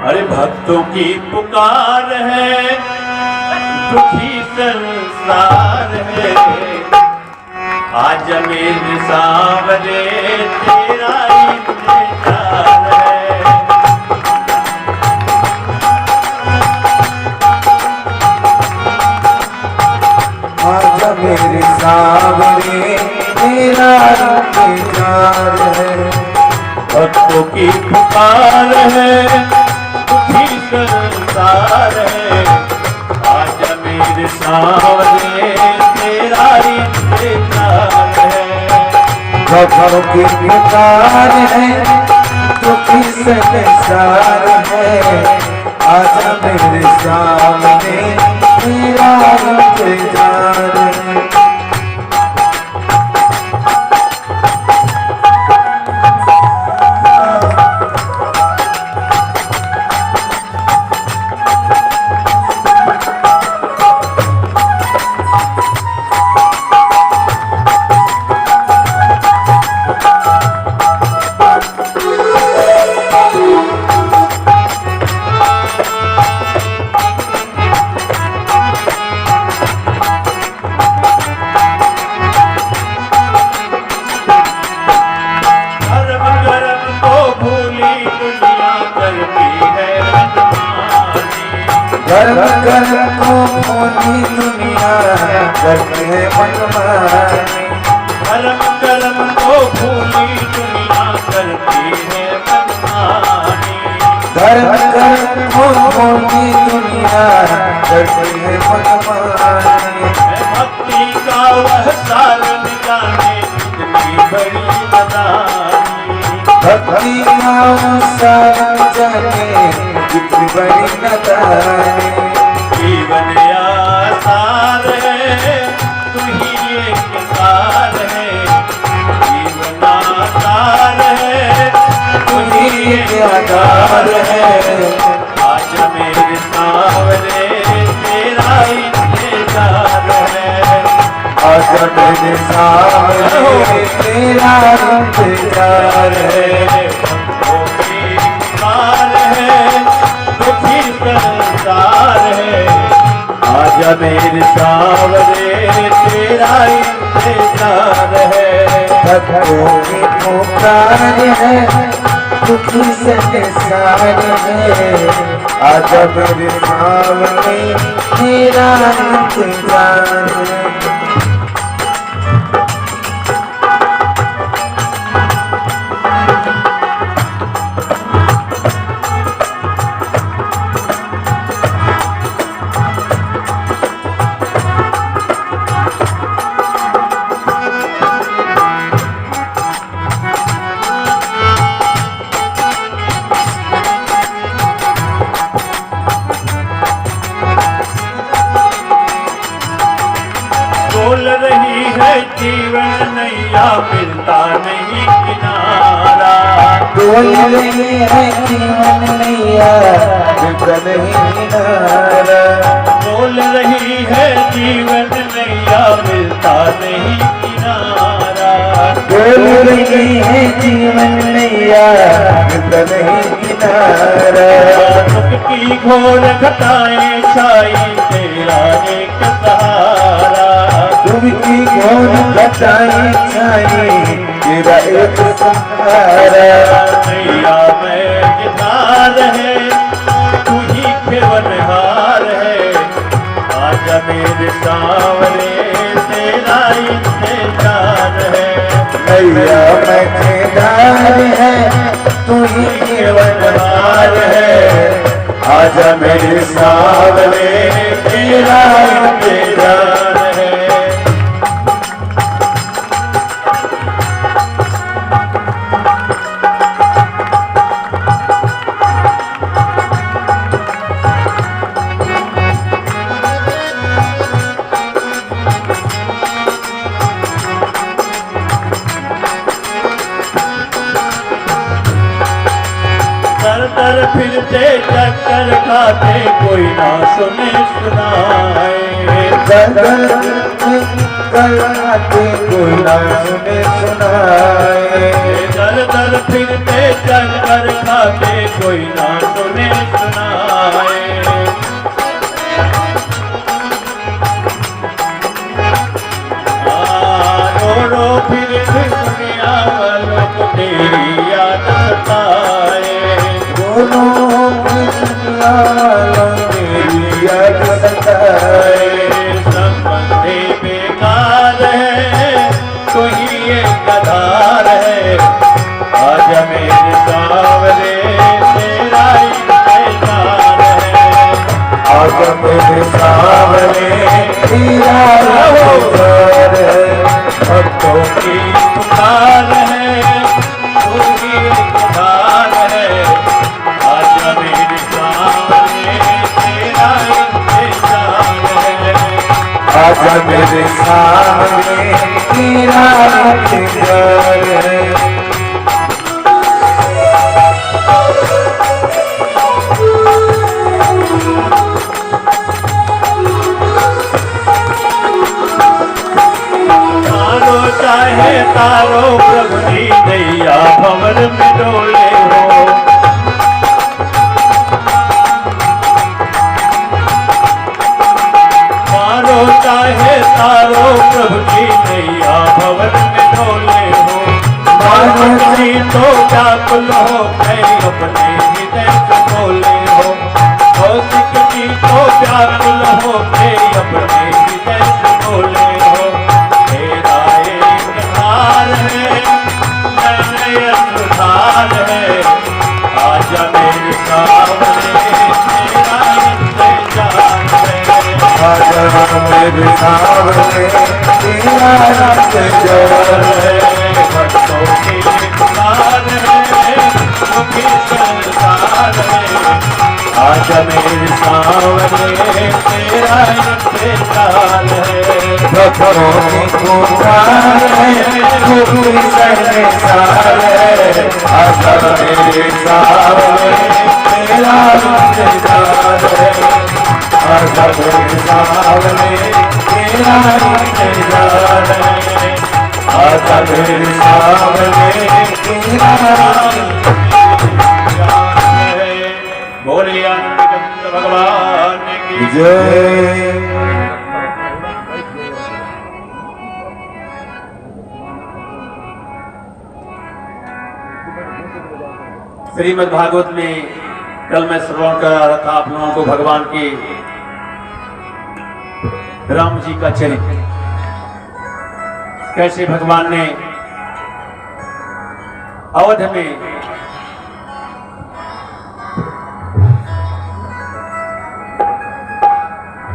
अरे भक्तों की पुकार है, दुखी संसार है, आज मेरे सावरे तेरा इंतजार है। आज मेरे सावरे तेरा इंतजार है। भक्तों की पुकार है, दुखी संसार है, आज मेरे सावरे तेरा इंतजार है। भक्तों की पुकार है, दुखी संसार है, आज मेरे सामने तेरा इंतजार है। धर्म कर्म को भूली दुनिया करते हैं मनमानी। धर्म कर्म को भूली दुनिया करती है मनमानी। धर्म कर्म को भूली दुनिया करती है मनमानी। भक्ति का वह सार न जाने कितनी बड़ी नादानी। भक्ति का वह सार न जाने कितनी बड़ी नादानी। जीवन आसार है, तू ही एक सार है, जीवन आसार है, तू ही एक आधार है, आज मेरे सावरे तेरा इंतजार है। आज मेरे सावरे तेरा इंतजार है। भक्तों की पुकार है, दुखी संसार है, आजा मेरे सावरे तेरा इंतजार है। भक्तों की पुकार है, दुखी संसार है, आजा मेरे सावरे तेरा इंतजार है। बोल रही है जीवन नैया, मिलता नहीं किनारा। बोल रही है जीवन नैया, मिलता नहीं किनारा। बोल रही है जीवन नैया, मिलता नहीं किनारा। बोल रही है जीवन नैया, मिलता नहीं किनारा। दुख की घोर घटाएं छाई, तेरा एक सहारा। दुख की घोर घटाएं छाई, तेरा एक सहारा। नैया में किनार है, तू ही खेवनहार है, आजा मेरे सावरे तेरा इंतजार है। नैया में केदार है, तू ही केवलहार है, आजा मेरे सावरे तेरा इंतजार है। दर फिरते चक्कर खाते, कोई ना सुने सुनाए। करते कोई ना सुने सुनाए। दर दर फिरते चक्कर खाते, कोई ना सुने वालों मेरी अगुता संबंधी बेकार है, तू ही एक आधार है। आजा मेरे सावरे तेरा इंतजार है। आजा मेरे सावरे तेरा इंतजार है। भक्तों की पुकार है, तू ही एक आधार है। आजा मेरे सावरे तेरा इंतजार है। आजा मेरे सामने तेरा इंतजार है। मारो चाहे तारो प्रभु जी दैया भंवर में डोले हो। मारो चाहे तारो प्रभु जी दैया भंवर में डोले हो। मानो जी तो व्याकुल हो गए अपने हृदय से बोले हो। कौशिक जी तो व्याकुल हो गए अपने हृदय से बोले हो। तेरा एक धार है, नया सुधार है। आजा मेरे सामने तेरा इंतजार है। आजा मेरे सामने तेरा इंतजार है। भक्तों की पुकार है, दुखी संसार है। आजा मेरे सामने तेरा इंतजार है। भक्तों की पुकार है, दुखी संसार है। आजा मेरे सामने तेरा इंतजार है। आजा मेरे सामने तेरा इंतजार है। आजा मेरे सामने तेरा बोलिए आनंद भगवान की जय। श्रीमद् भागवत में कल मैं श्रवण कर रहा था आप लोगों को भगवान के राम जी का चरित्र, कैसे भगवान ने अवध में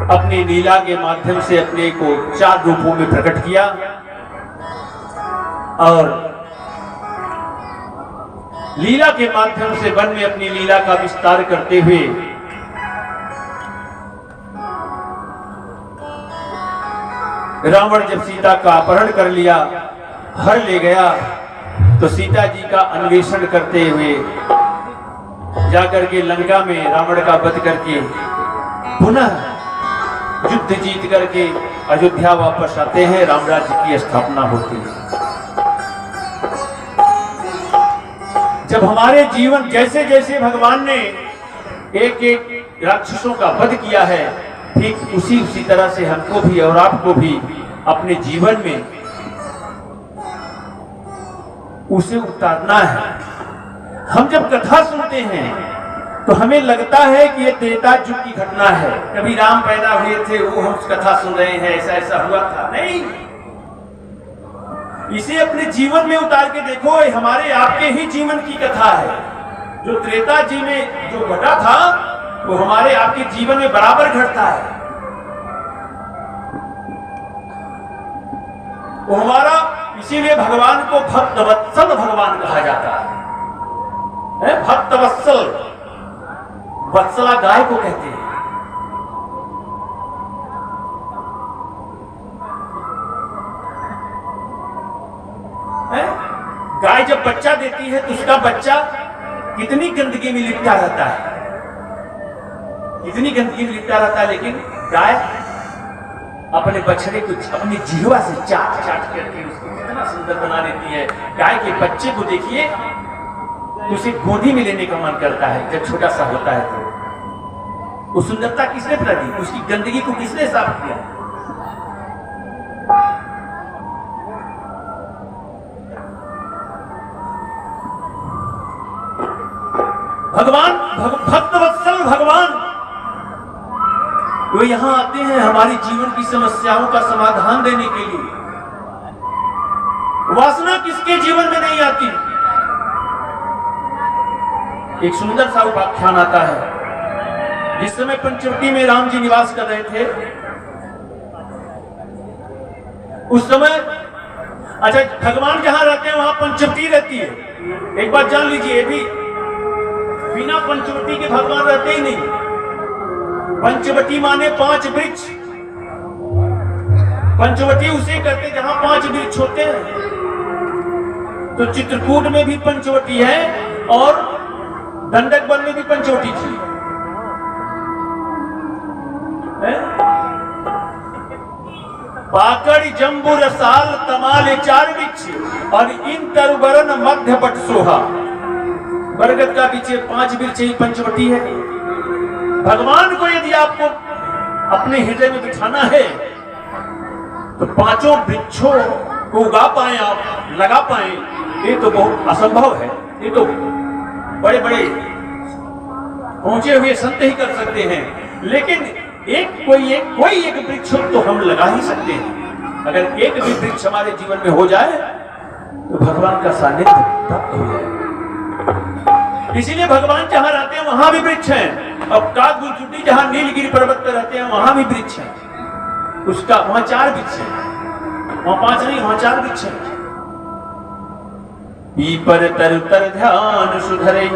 अपनी लीला के माध्यम से अपने को 4 रूपों में प्रकट किया और लीला के माध्यम से वन में अपनी लीला का विस्तार करते हुए रावण जब सीता का अपहरण कर लिया, हर ले गया, तो सीता जी का अन्वेषण करते हुए जाकर के लंका में रावण का वध करके पुनः युद्ध जीत करके अयोध्या वापस आते हैं। राम राज्य की स्थापना होती है। जब हमारे जीवन जैसे जैसे भगवान ने एक एक राक्षसों का वध किया है, ठीक उसी तरह से हमको भी और आपको भी अपने जीवन में उसे उतारना है। हम जब कथा सुनते हैं तो हमें लगता है कि ये त्रेता युग की घटना है, कभी राम पैदा हुए थे, वो हम कथा सुन रहे हैं, ऐसा ऐसा हुआ था। नहीं, इसे अपने जीवन में उतार के देखो, ये हमारे आपके ही जीवन की कथा है। जो त्रेता जी में जो घटा था वो हमारे आपके जीवन में बराबर घटता है। वो हमारा, इसीलिए भगवान को भक्तवत्सल भगवान कहा जाता है। भक्तवत्सल, वत्सला गाय को कहते हैं। गाय जब बच्चा देती है तो उसका बच्चा कितनी गंदगी में लिपटा रहता है, कितनी गंदगी में लिपटा रहता है, लेकिन गाय अपने बछड़े को अपनी जिह्वा से चाट चाट करके उसको कितना सुंदर बना देती है। गाय के बच्चे को देखिए, उसे गोदी में लेने का मन करता है जब छोटा सा होता है। तो वो सुंदरता किसने पैदा दी, उसकी गंदगी को किसने साफ किया? भगवान भक्तवत्सल भगवान वो यहां आते हैं हमारी जीवन की समस्याओं का समाधान देने के लिए। वासना किसके जीवन में नहीं आती? एक सुंदर सा उपाख्यान आता है। जिस समय पंचवटी में राम जी निवास कर रहे थे, उस समय, अच्छा, भगवान जहां रहते हैं वहां पंचवटी रहती है। एक बात जान लीजिए, भी बिना पंचवटी के भगवान रहते ही नहीं। पंचवटी माने 5 वृक्ष। पंचवटी उसे कहते जहां 5 वृक्ष होते हैं। तो चित्रकूट में भी पंचवटी है और दंडक वन में भी पंचवटी थी। पाकड़ जम्बू रसाल तमाल 4 वृक्ष और इन तरुबरन मध्य पट सोहा। बरगद का पीछे 5 वृक्ष ही पंचवटी है। भगवान को यदि आपको अपने हृदय में बिठाना है तो 5 वृक्षों को उगा पाए, आप लगा पाए, ये तो बहुत असंभव है। ये तो बड़े बड़े पहुंचे हुए संत ही कर सकते हैं। लेकिन कोई एक वृक्ष तो हम लगा ही सकते हैं। अगर एक भी वृक्ष हमारे जीवन में हो जाए तो भगवान का सानिध्य प्राप्त हो जाए। इसीलिए भगवान जहां रहते हैं वहां भी वृक्ष हैं। अब कागुलचुटी जहां नीलगिरी पर्वत पर रहते हैं वहां भी वृक्ष है। उसका वहां 4 वृक्ष है, वहां 5 नहीं, वहां 4 वृक्ष है। पीपर तर ध्यान सुधरे।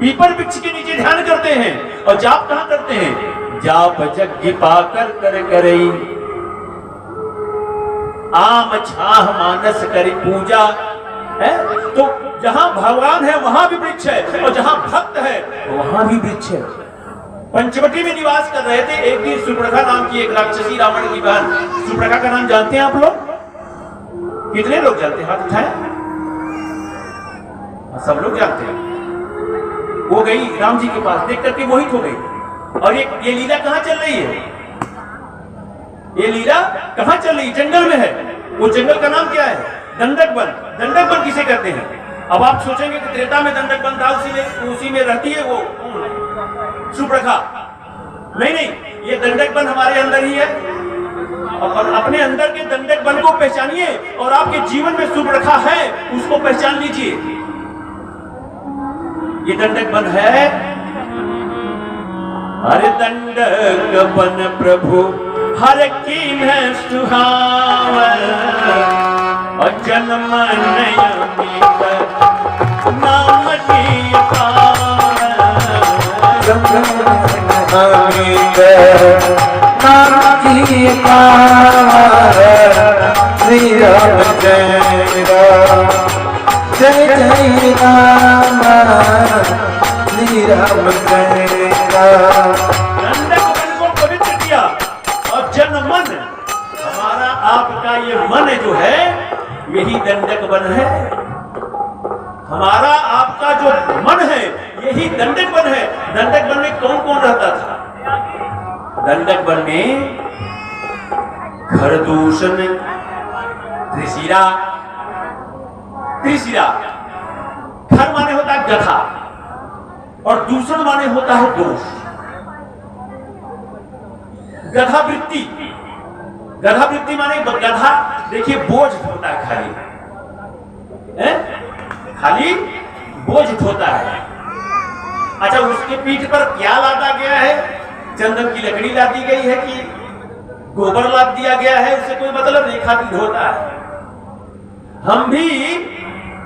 पीपर वृक्ष के नीचे ध्यान करते हैं। और जाप कहां करते हैं? जाप यज्ञ पाकर कर करई, आम छाह मानस करी पूजा है। तो जहां भगवान है वहां भी वृक्ष है, और जहां भक्त है वहां भी वृक्ष है। पंचवटी में निवास कर रहे थे। एक दिन सुप्रखा नाम की एक राक्षसी रावण की बहन, सुप्रखा का नाम जानते हैं आप लोग? कितने लोग जानते हैं? हाथ उठाएं। सब लोग जानते हैं। वो गई राम जी के पास, देख करके मोहित हो गई। और ये लीला कहां चल रही है? ये लीला कहां चल रही है? जंगल में है। वो जंगल का नाम क्या है? दंडक वन। दंडक वन किसे कहते हैं? अब आप सोचेंगे कि त्रेता में दंडक वन था, उसी में रहती है वो सुप्रखा। नहीं, ये दंडक वन हमारे अंदर ही है। और अपने अंदर के दंडक वन को पहचानिए और आपके जीवन में सुप्रखा है उसको पहचान लीजिए। ये दंडक वन है। हर दंडक वन प्रभु हर कीन है सुहावन, और जन्म नयमित नाम की पावन। नाम की पावन श्री राम जय राम, जय जय राम श्री राम जय राम। दंडक वन को पवित्र किया और जन मन, हमारा आपका ये मन जो है यही दंडक वन है। हमारा आपका जो मन है यही दंडक वन है। दंडक वन में कौन कौन रहता था? दंडक वन में खरदूषण, त्रिशिरा। त्रिशिरा खर माने होता है गधा और दूषण माने होता है दोष। गधा वृत्ति, गधा वृत्ति माने गधा देखिए बोझ ढोता है, खाली बोझ ढोता है। अच्छा, उसके पीठ पर क्या लादा गया है? चंदन की लकड़ी लादी गई है कि गोबर लाद दिया गया है? उससे कोई मतलब नहीं, खाली ढोता है। हम भी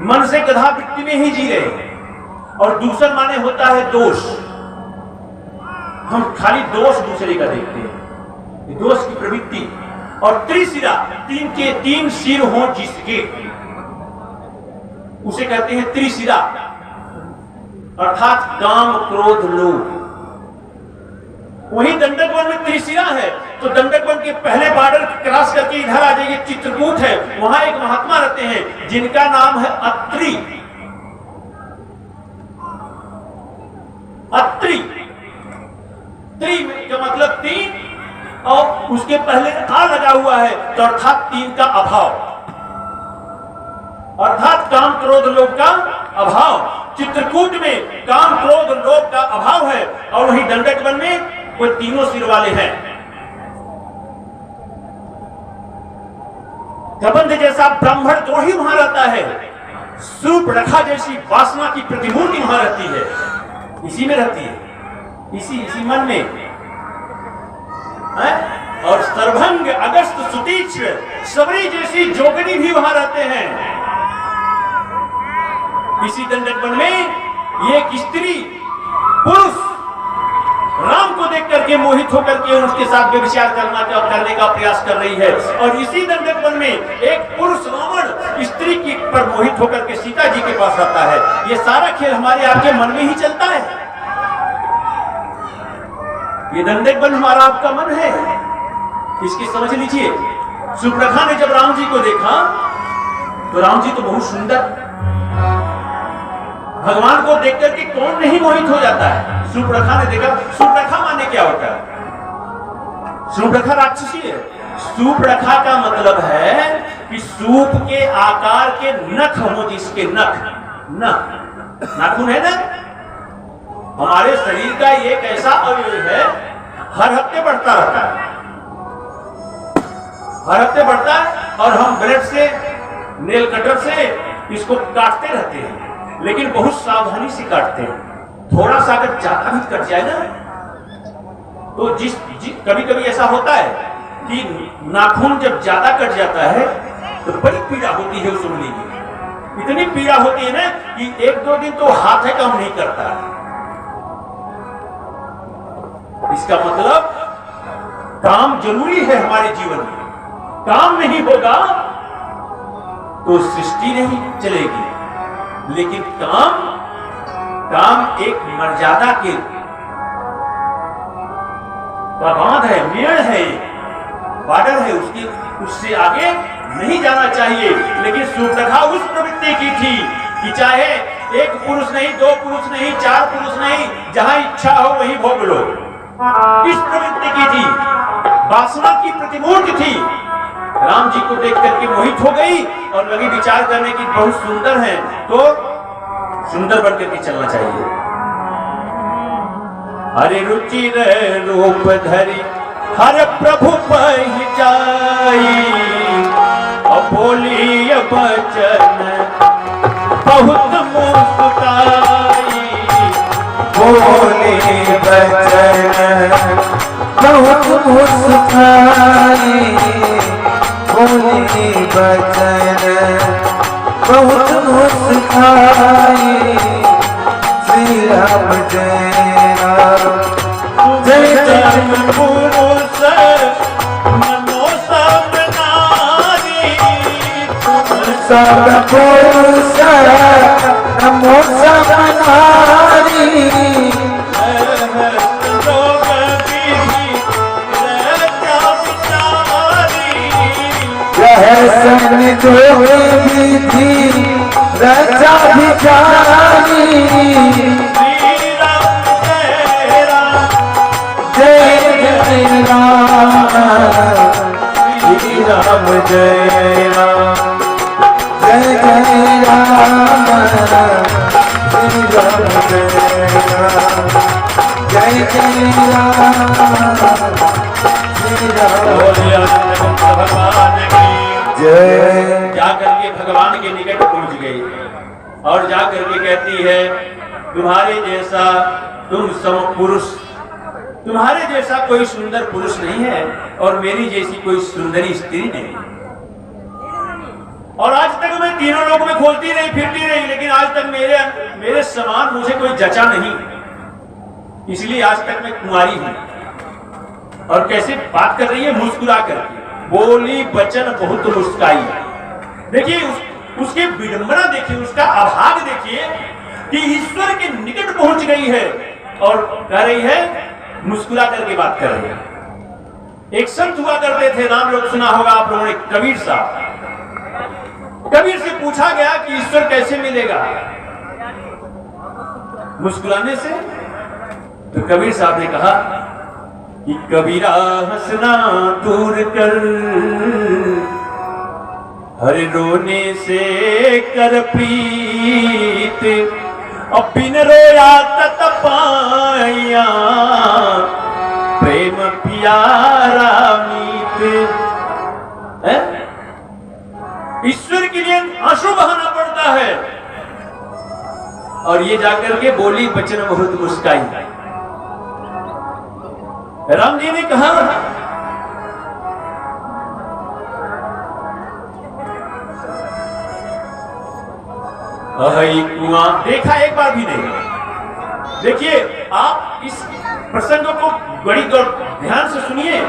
मन से गधा वृत्ति में ही जी रहे हैं। और दूसर माने होता है दोष। हम खाली दोष दूसरे का देखते हैं, दोष की प्रवृत्ति। और त्रिशिरा, 3 के 3 सिर हो जिसके, उसे कहते हैं त्रिशिरा, अर्थात काम क्रोध लोभ। वही दंडक वन में त्रिशिरा है। तो दंडक वन के पहले बॉर्डर क्रॉस करके इधर आ जाइए, चित्रकूट है, वहां एक महात्मा रहते हैं जिनका नाम है अत्रि। अत्रि, त्रि का मतलब 3 और उसके पहले आ लगा हुआ है, तो अर्थात 3 का अभाव, अर्थात काम क्रोध लोभ का अभाव। चित्रकूट में काम क्रोध लोभ का अभाव है और वही दंडक वन में वो तीनों सिर वाले हैं। कबंध जैसा ब्राह्मण द्रोही वहां रहता है, सूर्पणखा जैसी वासना की प्रतिमूर्ति वहां रहती है, इसी में रहती है, इसी मन में है? और सर्वभंग अगस्त सुतीक्ष्ण सबरी जैसी जोगनी भी वहां रहते हैं। इसी दंडक वन में ये एक स्त्री पुरुष राम को देख करके मोहित होकर के उसके साथ व्यभिचार करने का प्रयास कर रही है। और इसी दंडक वन में एक पुरुष रावण स्त्री की पर मोहित होकर के सीता जी के पास आता है। ये सारा खेल हमारे आपके मन में ही चलता है। ये दंडक वन हमारा आपका मन है, इसकी समझ लीजिए। सूर्पणखा ने जब राम जी को देखा तो राम जी तो बहुत सुंदर, भगवान को देख करके कौन नहीं मोहित हो जाता है। सूर्पणखा ने देखा, सूर्पणखा माने क्या होता है? सूर्पणखा राक्षसी है। सूर्पणखा का मतलब है कि सूप के आकार के नख हो, जिसके नाखून है ना, हमारे शरीर का एक ऐसा अवयव है, हर हफ्ते बढ़ता रहता है, हर हफ्ते बढ़ता है। और हम ब्लेड से, नेल कटर से इसको काटते रहते हैं, लेकिन बहुत सावधानी से काटते हैं। थोड़ा सा अगर ज्यादा भी कट जाए ना तो कभी कभी ऐसा होता है कि नाखून जब ज्यादा कट जाता है तो बड़ी पीड़ा होती है उस उंगली की। इतनी पीड़ा होती है ना कि एक दो दिन तो हाथ है काम नहीं करता। इसका मतलब काम जरूरी है हमारे जीवन में। काम नहीं होगा तो सृष्टि नहीं चलेगी। लेकिन काम एक मर्यादा के बांध है, मेड़ है, बॉर्डर है, उससे आगे नहीं जाना चाहिए। लेकिन सूर्पणखा उस प्रवृत्ति की थी कि चाहे एक पुरुष नहीं, दो पुरुष नहीं, चार पुरुष नहीं, जहां इच्छा हो वहीं भोग लो, इस प्रवृत्ति की थी, वासना की प्रतिमूर्ति थी। राम जी को देख करके मोहित हो गई और लगी विचार करने की बहुत सुंदर है, तो सुंदर बन करके चलना चाहिए। हरे रुचि रूप धरी हर प्रभु पहिचाई, और बोली बचन बहुत मुस्काई, बोले बचन बहुत मुस्काई, बोले बचन बहुत मुस्काई। श्री राम जय राम जय जय पुरुष नमो सब नारी, सब पुरुष नमो सब नारी, रहसन जो विधि रचा भिखारी। श्री राम जय राम जय जय राम, श्री राम जय राम जय जय राम, श्री राम जय राम जय जय राम, श्री राम भगवान की जय। जाकर के भगवान के निकट पहुंच गई और जाकर के कहती है, तुम्हारे जैसा तुम सम पुरुष, तुम्हारे जैसा कोई सुंदर पुरुष नहीं है और मेरी जैसी कोई सुंदरी स्त्री नहीं। और आज तक मैं तीनों लोगों में खोलती रही, फिरती रही, लेकिन आज तक मेरे समान मुझे कोई जचा नहीं, इसलिए आज तक मैं कुंवारी हूं। और कैसे बात कर रही है, मुस्कुरा करके बोली बचन बहुत मुस्काई। देखिए उसकी विडंबना देखिए, उसका अभाग देखिए कि ईश्वर के निकट पहुंच गई है और कह रही है, मुस्कुरा करके बात कर रही है। एक संत हुआ करते थे, नाम लोग सुना होगा आप लोगों ने, कबीर साहब। कबीर से पूछा गया कि ईश्वर कैसे मिलेगा, मुस्कुराने से। तो कबीर साहब ने कहा कि कबीरा हंसना दूर कर, हर रोने से कर प्रीत, अब बिन रोया तत पाया प्रेम प्यारा मीत। आंसू बहाना पड़ता है। और ये जाकर के बोली बचन बहुत मुस्काई। राम जी ने कहा, कुआं देखा एक बार भी नहीं। देखिए, आप इस प्रसंग को बड़ी ध्यान से सुनिए।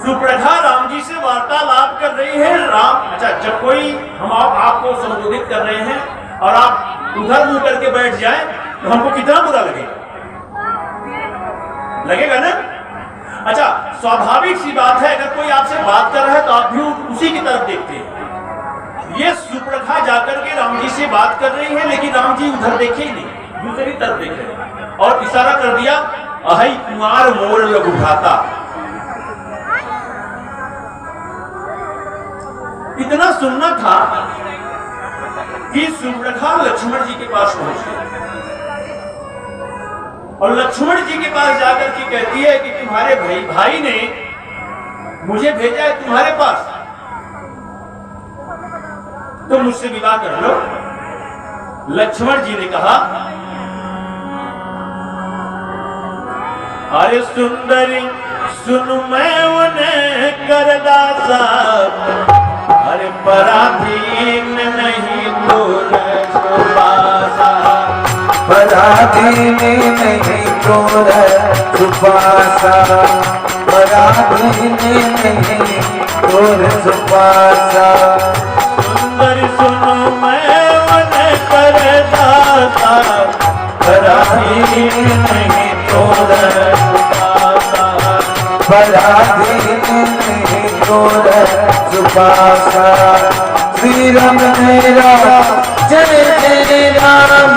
सुप्रभा राम जी से वार्तालाप कर रही है। राम, अच्छा, जब कोई हम आपको संबोधित कर रहे हैं और आप उधर मुंह करके बैठ जाएं तो हमको कितना बुरा लगेगा ना। अच्छा, स्वाभाविक सी बात है, अगर कोई आपसे बात कर रहा है तो आप भी उसी की तरफ देखते हैं। ये सुप्रभा जाकर के राम जी से बात कर रही है, लेकिन राम जी उधर देखे ही नहीं, दूसरी तरफ देख रहे और इशारा कर दिया, अहै कुमार मोर लघु भ्राता। इतना सुनना था कि सुप्रभा लक्ष्मण जी के पास पहुंच गई और लक्ष्मण जी के पास जाकर के कहती है कि तुम्हारे भाई ने मुझे भेजा है तुम्हारे पास, तो मुझसे विवाह कर लो। लक्ष्मण जी ने कहा, अरे सुंदरी सुन, मैं उन्हें कर दासा, अरे पराधीन नहीं तो सुबासा, पराधीन नहीं तो सुबासा, पराधीन नहीं तो सुबासा। सुंदरी सुनो, मैं उन्हें कर दासा, पराधीन नहीं तो सुबासा, पराधीन नहीं तो सुबासा। श्री राम जय राम, जय जय राम,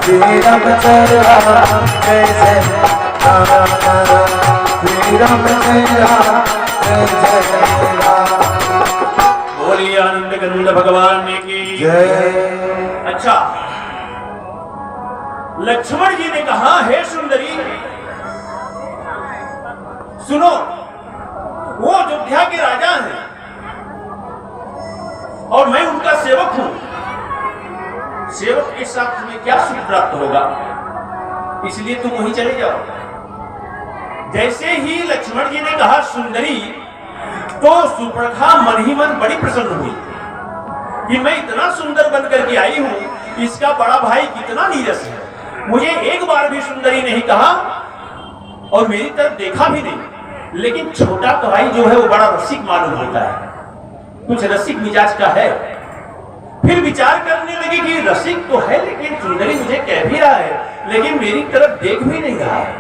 श्री राम जय राम, जय जय राम, श्री राम जय राम, जय जय राम। बोलिए आनंद कंद भगवान की जय। अच्छा, लक्ष्मण जी ने कहा, हे सुंदरी सुनो, वो अयोध्या के राजा हैं और मैं उनका सेवक हूं। सेवक के साथ तुम्हें क्या सुख प्राप्त होगा, इसलिए तुम वहीं चले जाओ। जैसे ही लक्ष्मण जी ने कहा सुंदरी, तो सुप्रभा मन ही मन बड़ी प्रसन्न हुई कि मैं इतना सुंदर बनकर के आई हूं, इसका बड़ा भाई कितना नीरस है। मुझे एक बार भी सुंदरी नहीं कहा और मेरी तरफ देखा भी नहीं। लेकिन छोटा भाई जो है वो बड़ा रसिक मालूम होता है, कुछ रसिक मिजाज का है। फिर विचार करने लगी कि रसिक तो है, लेकिन सुंदरी मुझे कह भी रहा है, लेकिन मेरी तरफ देख भी नहीं रहा है,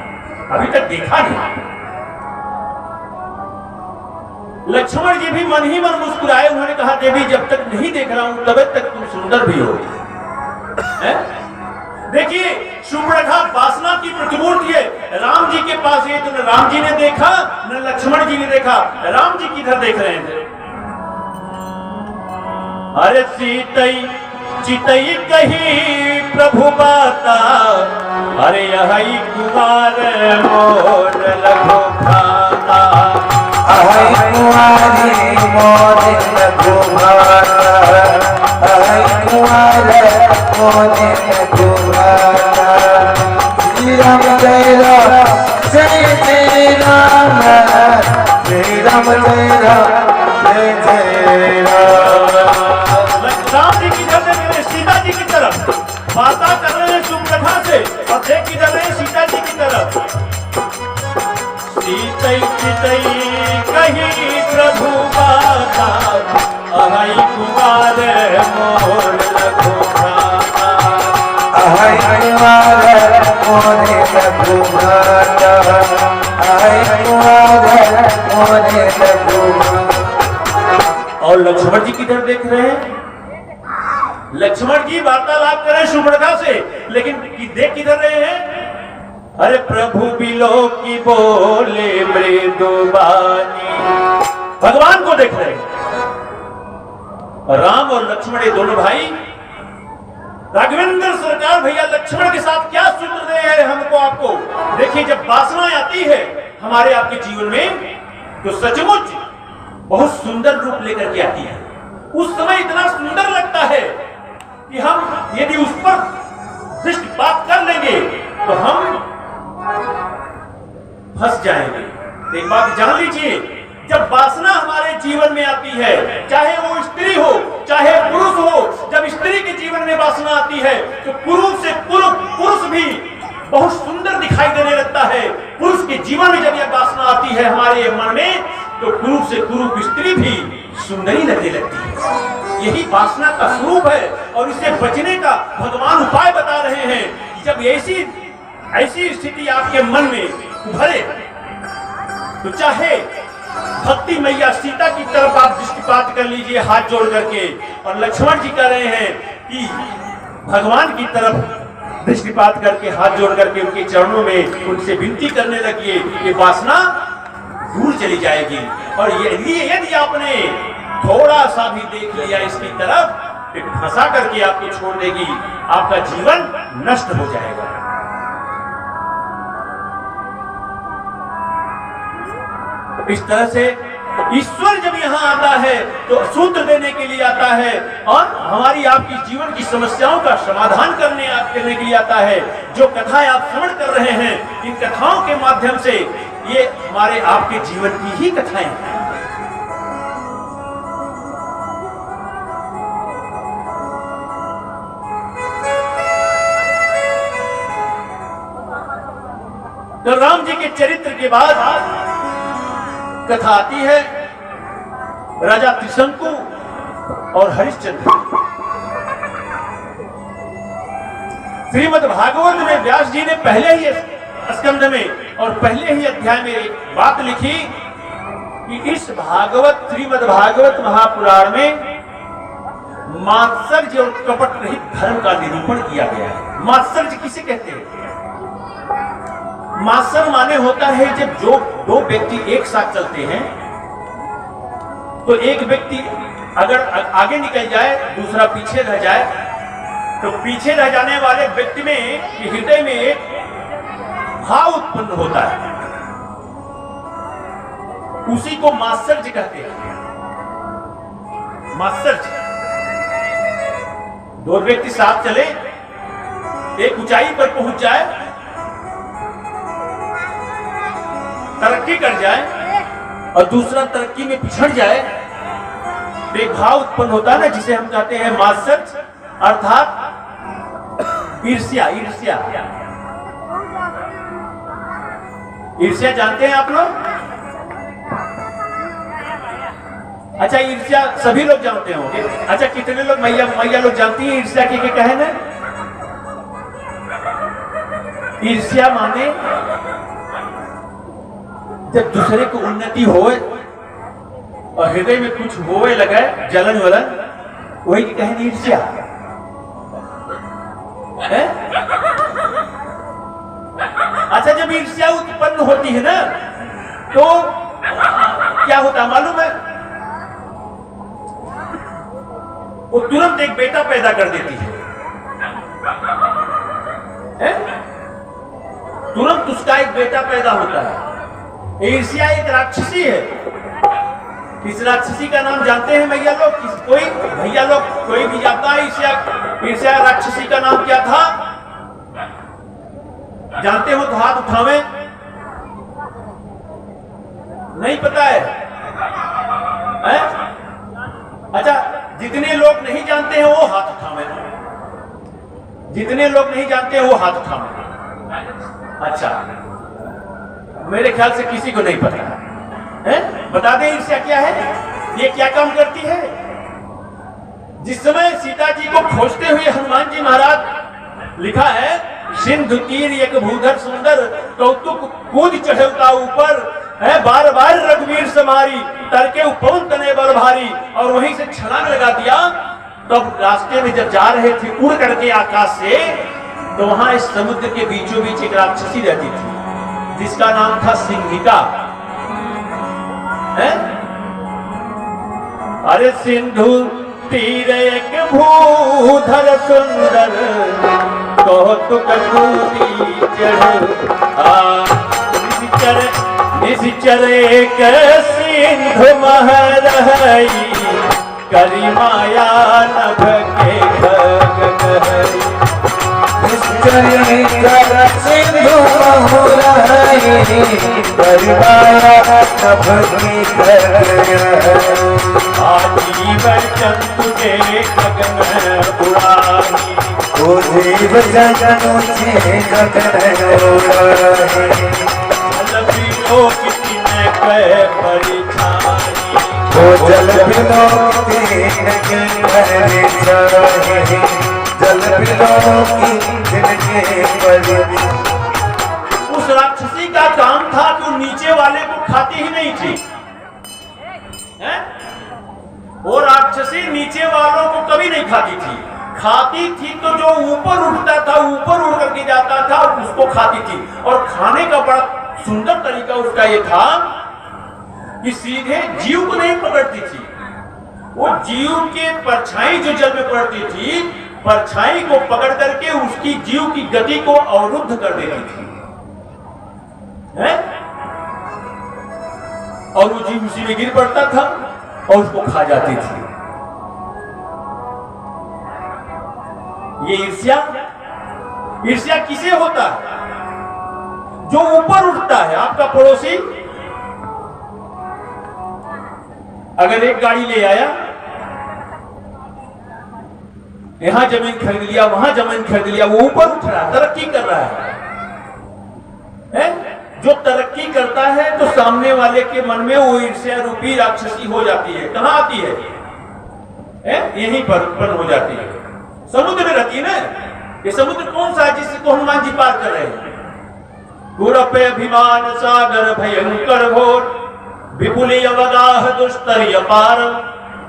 अभी तक देखा नहीं। लक्ष्मण जी भी मन ही मन मुस्कुराए। उन्होंने कहा, देवी जब तक नहीं देख रहा हूं तब तक तुम सुंदर भी हो। देखिए, सुप्रभा वासना की प्रतिमूर्ति है। राम जी के पास ये तो न राम जी ने देखा न लक्ष्मण जी ने देखा। राम जी किधर देख रहे थे? अरे सीतई चितई कही प्रभु बाता, अरे यही कुमार मोर लघु भ्राता, अहै कुमारी मोर लघु भ्राता, अहै कुमार मोर लघु भ्राता। श्री राम जय राम, जय जय राम, श्री राम जय राम, जय जय राम। राम जी किधर देख रहे? सीता जी की तरफ बातें कर रहे हैं सुप्रभा से, और देख किधर रहे? सीता जी की तरफ। सीतई चितई कही प्रभु बाता, अहै कुमार मोर लघु भ्राता, अहै कुमार मोर लघु भ्राता, अहै कुमार मोर लघु भ्राता। और लक्ष्मण जी किधर देख रहे हैं? लक्ष्मण जी वार्तालाप कर रहे हैं सुप्रभा से, लेकिन देख किधर रहे हैं? अरे प्रभु बिलो की बोले मृदुबानी, भगवान को देख रहे हैं। राम और लक्ष्मण ये दोनों भाई। राघवेंद्र सरकार भैया लक्ष्मण के साथ क्या सूत्र दे हैं हमको, आपको। देखिए, जब वासना आती है हमारे आपके जीवन में तो सचमुच बहुत सुंदर रूप लेकर के आती है। उस समय इतना सुंदर लगता है कि हम यदि उस पर दृष्टिपात कर लेंगे तो हम फंस जाएंगे। एक बात जान लीजिए, जब वासना हमारे जीवन में आती है, चाहे वो स्त्री हो चाहे पुरुष हो, जब स्त्री के जीवन में वासना आती है तो पुरुष से पुरुष भी बहुत सुंदर दिखाई देने लगता है। पुरुष के जीवन में जब यह वासना आती है हमारे मन में, तो कुरूप से कुरूप स्त्री भी सुंदरी लगने लगती है। यही वासना का स्वरूप है और इससे बचने का भगवान उपाय बता रहे हैं कि जब ऐसी स्थिति आपके मन में उभरे तो चाहे भक्ति मैया सीता की तरफ आप दृष्टिपात कर लीजिए हाथ जोड़ करके, और लक्ष्मण जी कह रहे हैं कि भगवान की तरफ दृष्टिपात करके हाथ जोड़ करके उनके चरणों में उनसे विनती करने लगिए, ये वासना दूर चली जाएगी। और यदि आपने थोड़ा सा भी देख लिया इसकी तरफ, फिर फंसा करके आपको छोड़ देगी, आपका जीवन नष्ट हो जाएगा। इस तरह से ईश्वर जब यहाँ आता है तो सूत्र देने के लिए आता है और हमारी आपकी जीवन की समस्याओं का समाधान करने के लिए आता है। जो कथाएं आप श्रवण कर रहे हैं, इन कथाओं के माध्यम से ये हमारे आपके जीवन की ही कथाएं हैं। तो राम जी के चरित्र के बाद कथा आती है राजा त्रिशंकु और हरिश्चंद्र। श्रीमद् भागवत में व्यास जी ने पहले ही स्कंध में और पहले ही अध्याय में एक बात लिखी कि इस श्रीमद् भागवत महापुराण में मात्सर्य और कपट रहित धर्म का निरूपण किया गया है। मात्सर्य किसे कहते हैं? मात्सर्य माने होता है जब जो दो व्यक्ति एक साथ चलते हैं तो एक व्यक्ति अगर आगे निकल जाए दूसरा पीछे रह जाए, तो पीछे रह जाने वाले व्यक्ति में हृदय में एक भाव उत्पन्न होता है, उसी को मात्सर्य कहते हैं। मात्सर्य, दो व्यक्ति साथ चले, एक ऊंचाई पर पहुंच जाए, तरक्की कर जाए और दूसरा तरक्की में पिछड़ जाए, तो एक भाव उत्पन्न होता है ना, जिसे हम कहते हैं मात्सर्य, अर्थात ईर्ष्या। ईर्ष्या जानते हैं आप लोग? अच्छा, ईर्ष्या सभी लोग जानते होंगे। अच्छा, कितने लोग मैया लोग जानती हैं ईर्ष्या के क्या है ना? ईर्ष्या माने जब दूसरे को उन्नति होए और हृदय में कुछ होए लगे, जलन वलन, वही कहें ईर्ष्या है। अच्छा, जब ईर्ष्या उत्पन्न होती है ना तो क्या होता है मालूम है? वो तुरंत एक बेटा पैदा कर देती है? तुरंत उसका एक बेटा पैदा होता है। ईर्ष्या एक राक्षसी है। इस राक्षसी का नाम जानते हैं भैया लोग? कोई भैया लोग कोई भी जानता है ईर्ष्या राक्षसी का नाम क्या था? जानते हो तो हाथ उठावे। नहीं पता है? अच्छा, जितने लोग नहीं जानते हैं वो हाथ उठावे। जितने लोग नहीं जानते हैं वो हाथ उठावे। अच्छा, मेरे ख्याल से किसी को नहीं पता है? बता दें ईर्ष्या क्या है, ये क्या काम करती है? जिस समय सीता जी को खोजते हुए हनुमान जी महाराज, लिखा है सिंधु तीर एक भूधर सुंदर, कौतुक कूद चढ़ता ऊपर है, बार बार रघुवीर समारी, तरके पवन तने बल भारी, और वहीं से छलांग लगा दिया। तब रास्ते में जब जा रहे थे उड़ करके आकाश से, तो वहां इस समुद्र के बीचों बीच एक राक्षसी रहती थी जिसका नाम था सिंहिका। अरे सिंधु तीर एक भूधर सुंदर, कौतुक कूदी निश्चर एक सिंधु महरई, करी माया नभ के खग कहई। निश्चय कर सिंधु बहुराई परिवाया नभ की आजीव चंदु के गगन उड़ाई। ओ जीव जगनु छे गगन उड़ाई। जल बिलो कितने कै परिछाई। ओ जल बिलो कितने कै परिछाई। जल बिलो कितने परिछाई। उस राक्षसी का काम था कि वो नीचे वाले को खाती ही नहीं थी, हैं? वो राक्षसी नीचे वालों को कभी नहीं खाती थी। खाती थी तो जो ऊपर उठता था, ऊपर उड़ करके जाता था, उसको खाती थी। और खाने का बड़ा सुंदर तरीका उसका ये था कि सीधे जीव को नहीं पकड़ती थी, वो जीव के परछाई जो जल में पड़ती थी, परछाई को पकड़ करके उसकी जीव की गति को अवरुद्ध कर देती थी, है? और वो जीव उसी में गिर पड़ता था और उसको खा जाती थी। ये ईर्ष्या, ईर्ष्या किसे होता है? जो ऊपर उठता है। आपका पड़ोसी अगर एक गाड़ी ले आया, यहां जमीन खरीद लिया, वहां जमीन खरीद लिया, वो ऊपर उठ रहा है, तरक्की कर रहा है? जो तरक्की करता है तो सामने वाले के मन में वो ईर्ष्या रूपी राक्षसी हो जाती है। कहां आती है? यहीं पर उत्पन्न हो जाती है, समुद्र में रहती है ना। ये समुद्र कौन सा है जिसको हनुमान जी पार कर रहे हैं? गुरपे अभिमान सागर भयंकर घोर, विपुली अवगाह दुष्तर्य पार,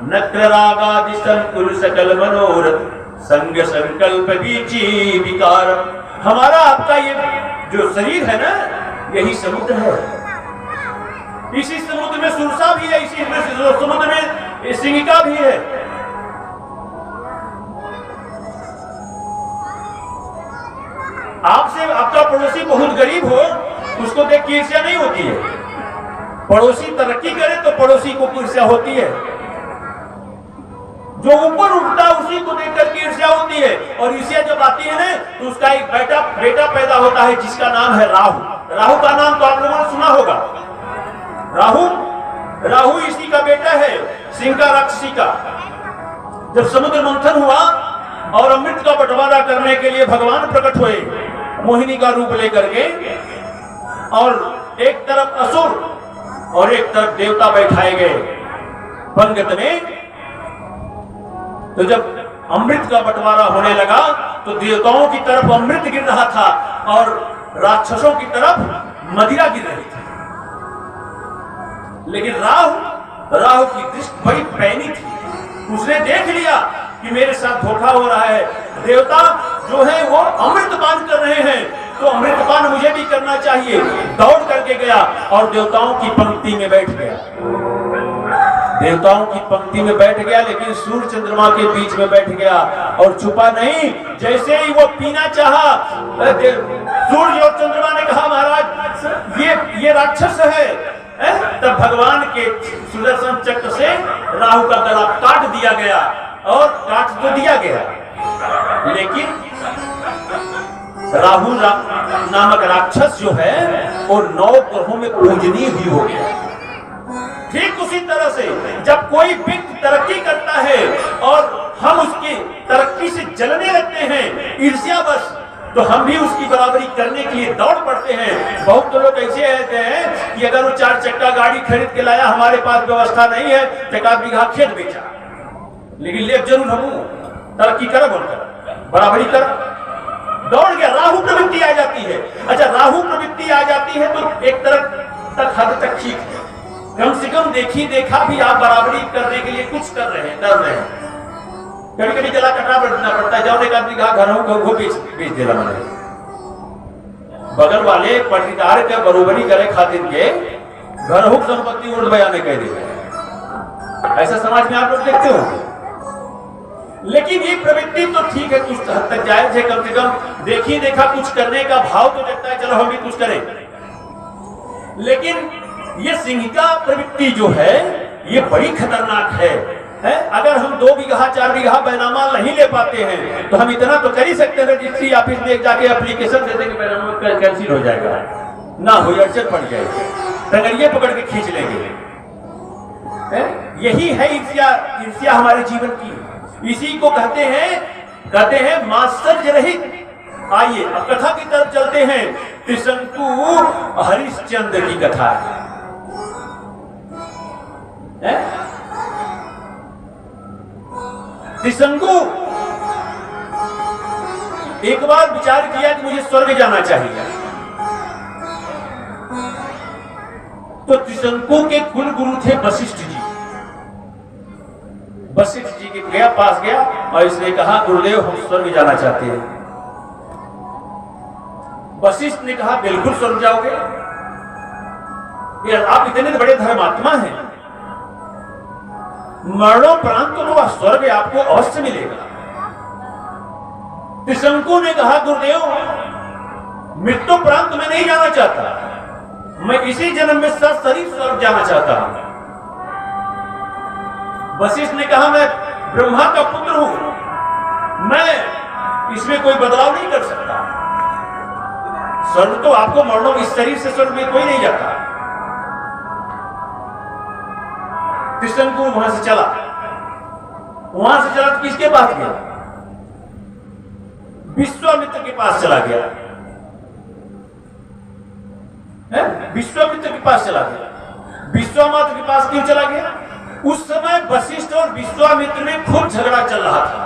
नक्र रागादि संकुल सकल मनोरथ, संग संकल्प बीची विकार। हमारा आपका ये जो शरीर है ना, यही समुद्र है। इसी समुद्र में सुरसा भी है, इसी समुद्र में सिंगिका भी है। आपसे आपका पड़ोसी बहुत गरीब हो, उसको देख के ईर्ष्या नहीं होती है। पड़ोसी तरक्की करे तो पड़ोसी को ईर्ष्या होती है। जो ऊपर उठता है उसी को देख करके ईर्ष्या होती है। और ईर्ष्या जब आती है ना, तो उसका एक बेटा पैदा होता है जिसका नाम है राहु। राहु का नाम तो आप लोगों ने सुना होगा। राहु इसी का बेटा है, सिंह का, राक्षसी का। जब समुद्र मंथन हुआ और अमृत का बंटवारा करने के लिए भगवान प्रकट हुए मोहिनी का रूप लेकर के, और एक तरफ असुर और एक तरफ देवता बैठाए गए पंगत में, तो जब अमृत का बंटवारा होने लगा तो देवताओं की तरफ अमृत गिर रहा था और राक्षसों की तरफ मदिरा गिर रही थी। लेकिन राहु की दृष्टि बड़ी पैनी थी। उसने देख लिया कि मेरे साथ धोखा हो रहा है। देवता जो है वो अमृतपान कर रहे हैं, तो अमृतपान मुझे भी करना चाहिए। दौड़ करके गया और देवताओं की पंक्ति में बैठ गया। देवताओं की पंक्ति में बैठ गया, लेकिन सूर्य चंद्रमा के बीच में बैठ गया और छुपा नहीं। जैसे ही वो पीना चाहा, सूर्य और चंद्रमा ने कहा महाराज ये राक्षस है। तब भगवान के सुदर्शन चक्र से राहु का गला काट दिया गया, और काट तो दिया गया, लेकिन राहु नामक राक्षस जो है वो 9 ग्रहों में पूजनीय भी हो गया। ठीक उसी तरह से जब कोई व्यक्ति तरक्की करता है और हम उसकी तरक्की से जलने लगते हैं ईर्ष्यावश, तो हम भी उसकी बराबरी करने के लिए दौड़ पड़ते हैं। बहुत तो लोग ऐसे रहते हैं कि अगर वो 4 चक्का गाड़ी खरीद के लाया, हमारे पास व्यवस्था नहीं है, 1 बीघा खेत बेचा, लेकिन ले जरूर हम तरक्की कर, बोलकर बराबरी कर, दौड़ गया। राहु प्रवृत्ति आ जाती है। अच्छा, राहु प्रवृत्ति आ जाती है तो एक तरफ तक हद तक ठीक है, कम से कम देखी देखा भी आप बराबरी करने के लिए कुछ कर रहे हैं, कर रहे हैं। कभी कभी गला कटना पड़ता है, जाओ 1 बीघा घरों को बेच देना। मैंने बगल वाले पट्टीदार के बरोबरी करे खातिर के घरहुक संपत्ति उड़ बयाने कह देगा। ऐसा समाज में आप लोग देखते हो। लेकिन ये प्रवृत्ति तो ठीक है, कुछ हद तक जायज है। कम से कम देखी देखा कुछ करने का भाव तो जगता है, चलो हम भी कुछ करें। लेकिन ये सिंहिका प्रवृत्ति जो है ये बड़ी खतरनाक है। है? अगर हम 2 बीघा 4 बीघा बैनामा नहीं ले पाते हैं तो हम इतना तो कर ही सकते हैं, रजिस्ट्री ऑफिस में जाके एप्लीकेशन दे देंगे, बैनामा कैंसिल हो जाएगा, ना हो अड़चन पड़ जाएगी, टंगड़िए पकड़ के खींच लेंगे। यही है ईर्ष्या, ईर्ष्या हमारे जीवन की। इसी को कहते हैं मात्सर्य रहित। आइए अब कथा की तरफ चलते हैं। त्रिशंकु हरिश्चंद्र की कथा है। त्रिशंकु एक बार विचार किया कि मुझे स्वर्ग जाना चाहिए, तो त्रिशंकु के कुल गुरु थे वशिष्ठ जी। वशिष्ठ जी के पास गया और इसने कहा गुरुदेव हम स्वर्ग जाना चाहते हैं। वशिष्ठ ने कहा बिल्कुल स्वर्ग जाओगे, यार आप इतने बड़े धर्मात्मा हैं, मरणोपरांत तो स्वर्ग आपको अवश्य मिलेगा। त्रिशंकु ने कहा गुरुदेव मृत्युपरांत मैं नहीं जाना चाहता, मैं इसी जन्म में सशरीर स्वर्ग जाना चाहता हूं। वशिष्ठ ने कहा मैं ब्रह्मा का पुत्र हूं, मैं इसमें कोई बदलाव नहीं कर सकता, स्वर्ग तो आपको मरणों, इस शरीर से स्वर्ग में कोई नहीं जाता। त्रिशंकु वहां से चला तो किसके पास गया? विश्वामित्र के पास चला गया। विश्वामित्र के पास चला गया। विश्वामित्र के पास क्यों चला गया? उस समय वशिष्ठ और विश्वामित्र में खूब झगड़ा चल रहा था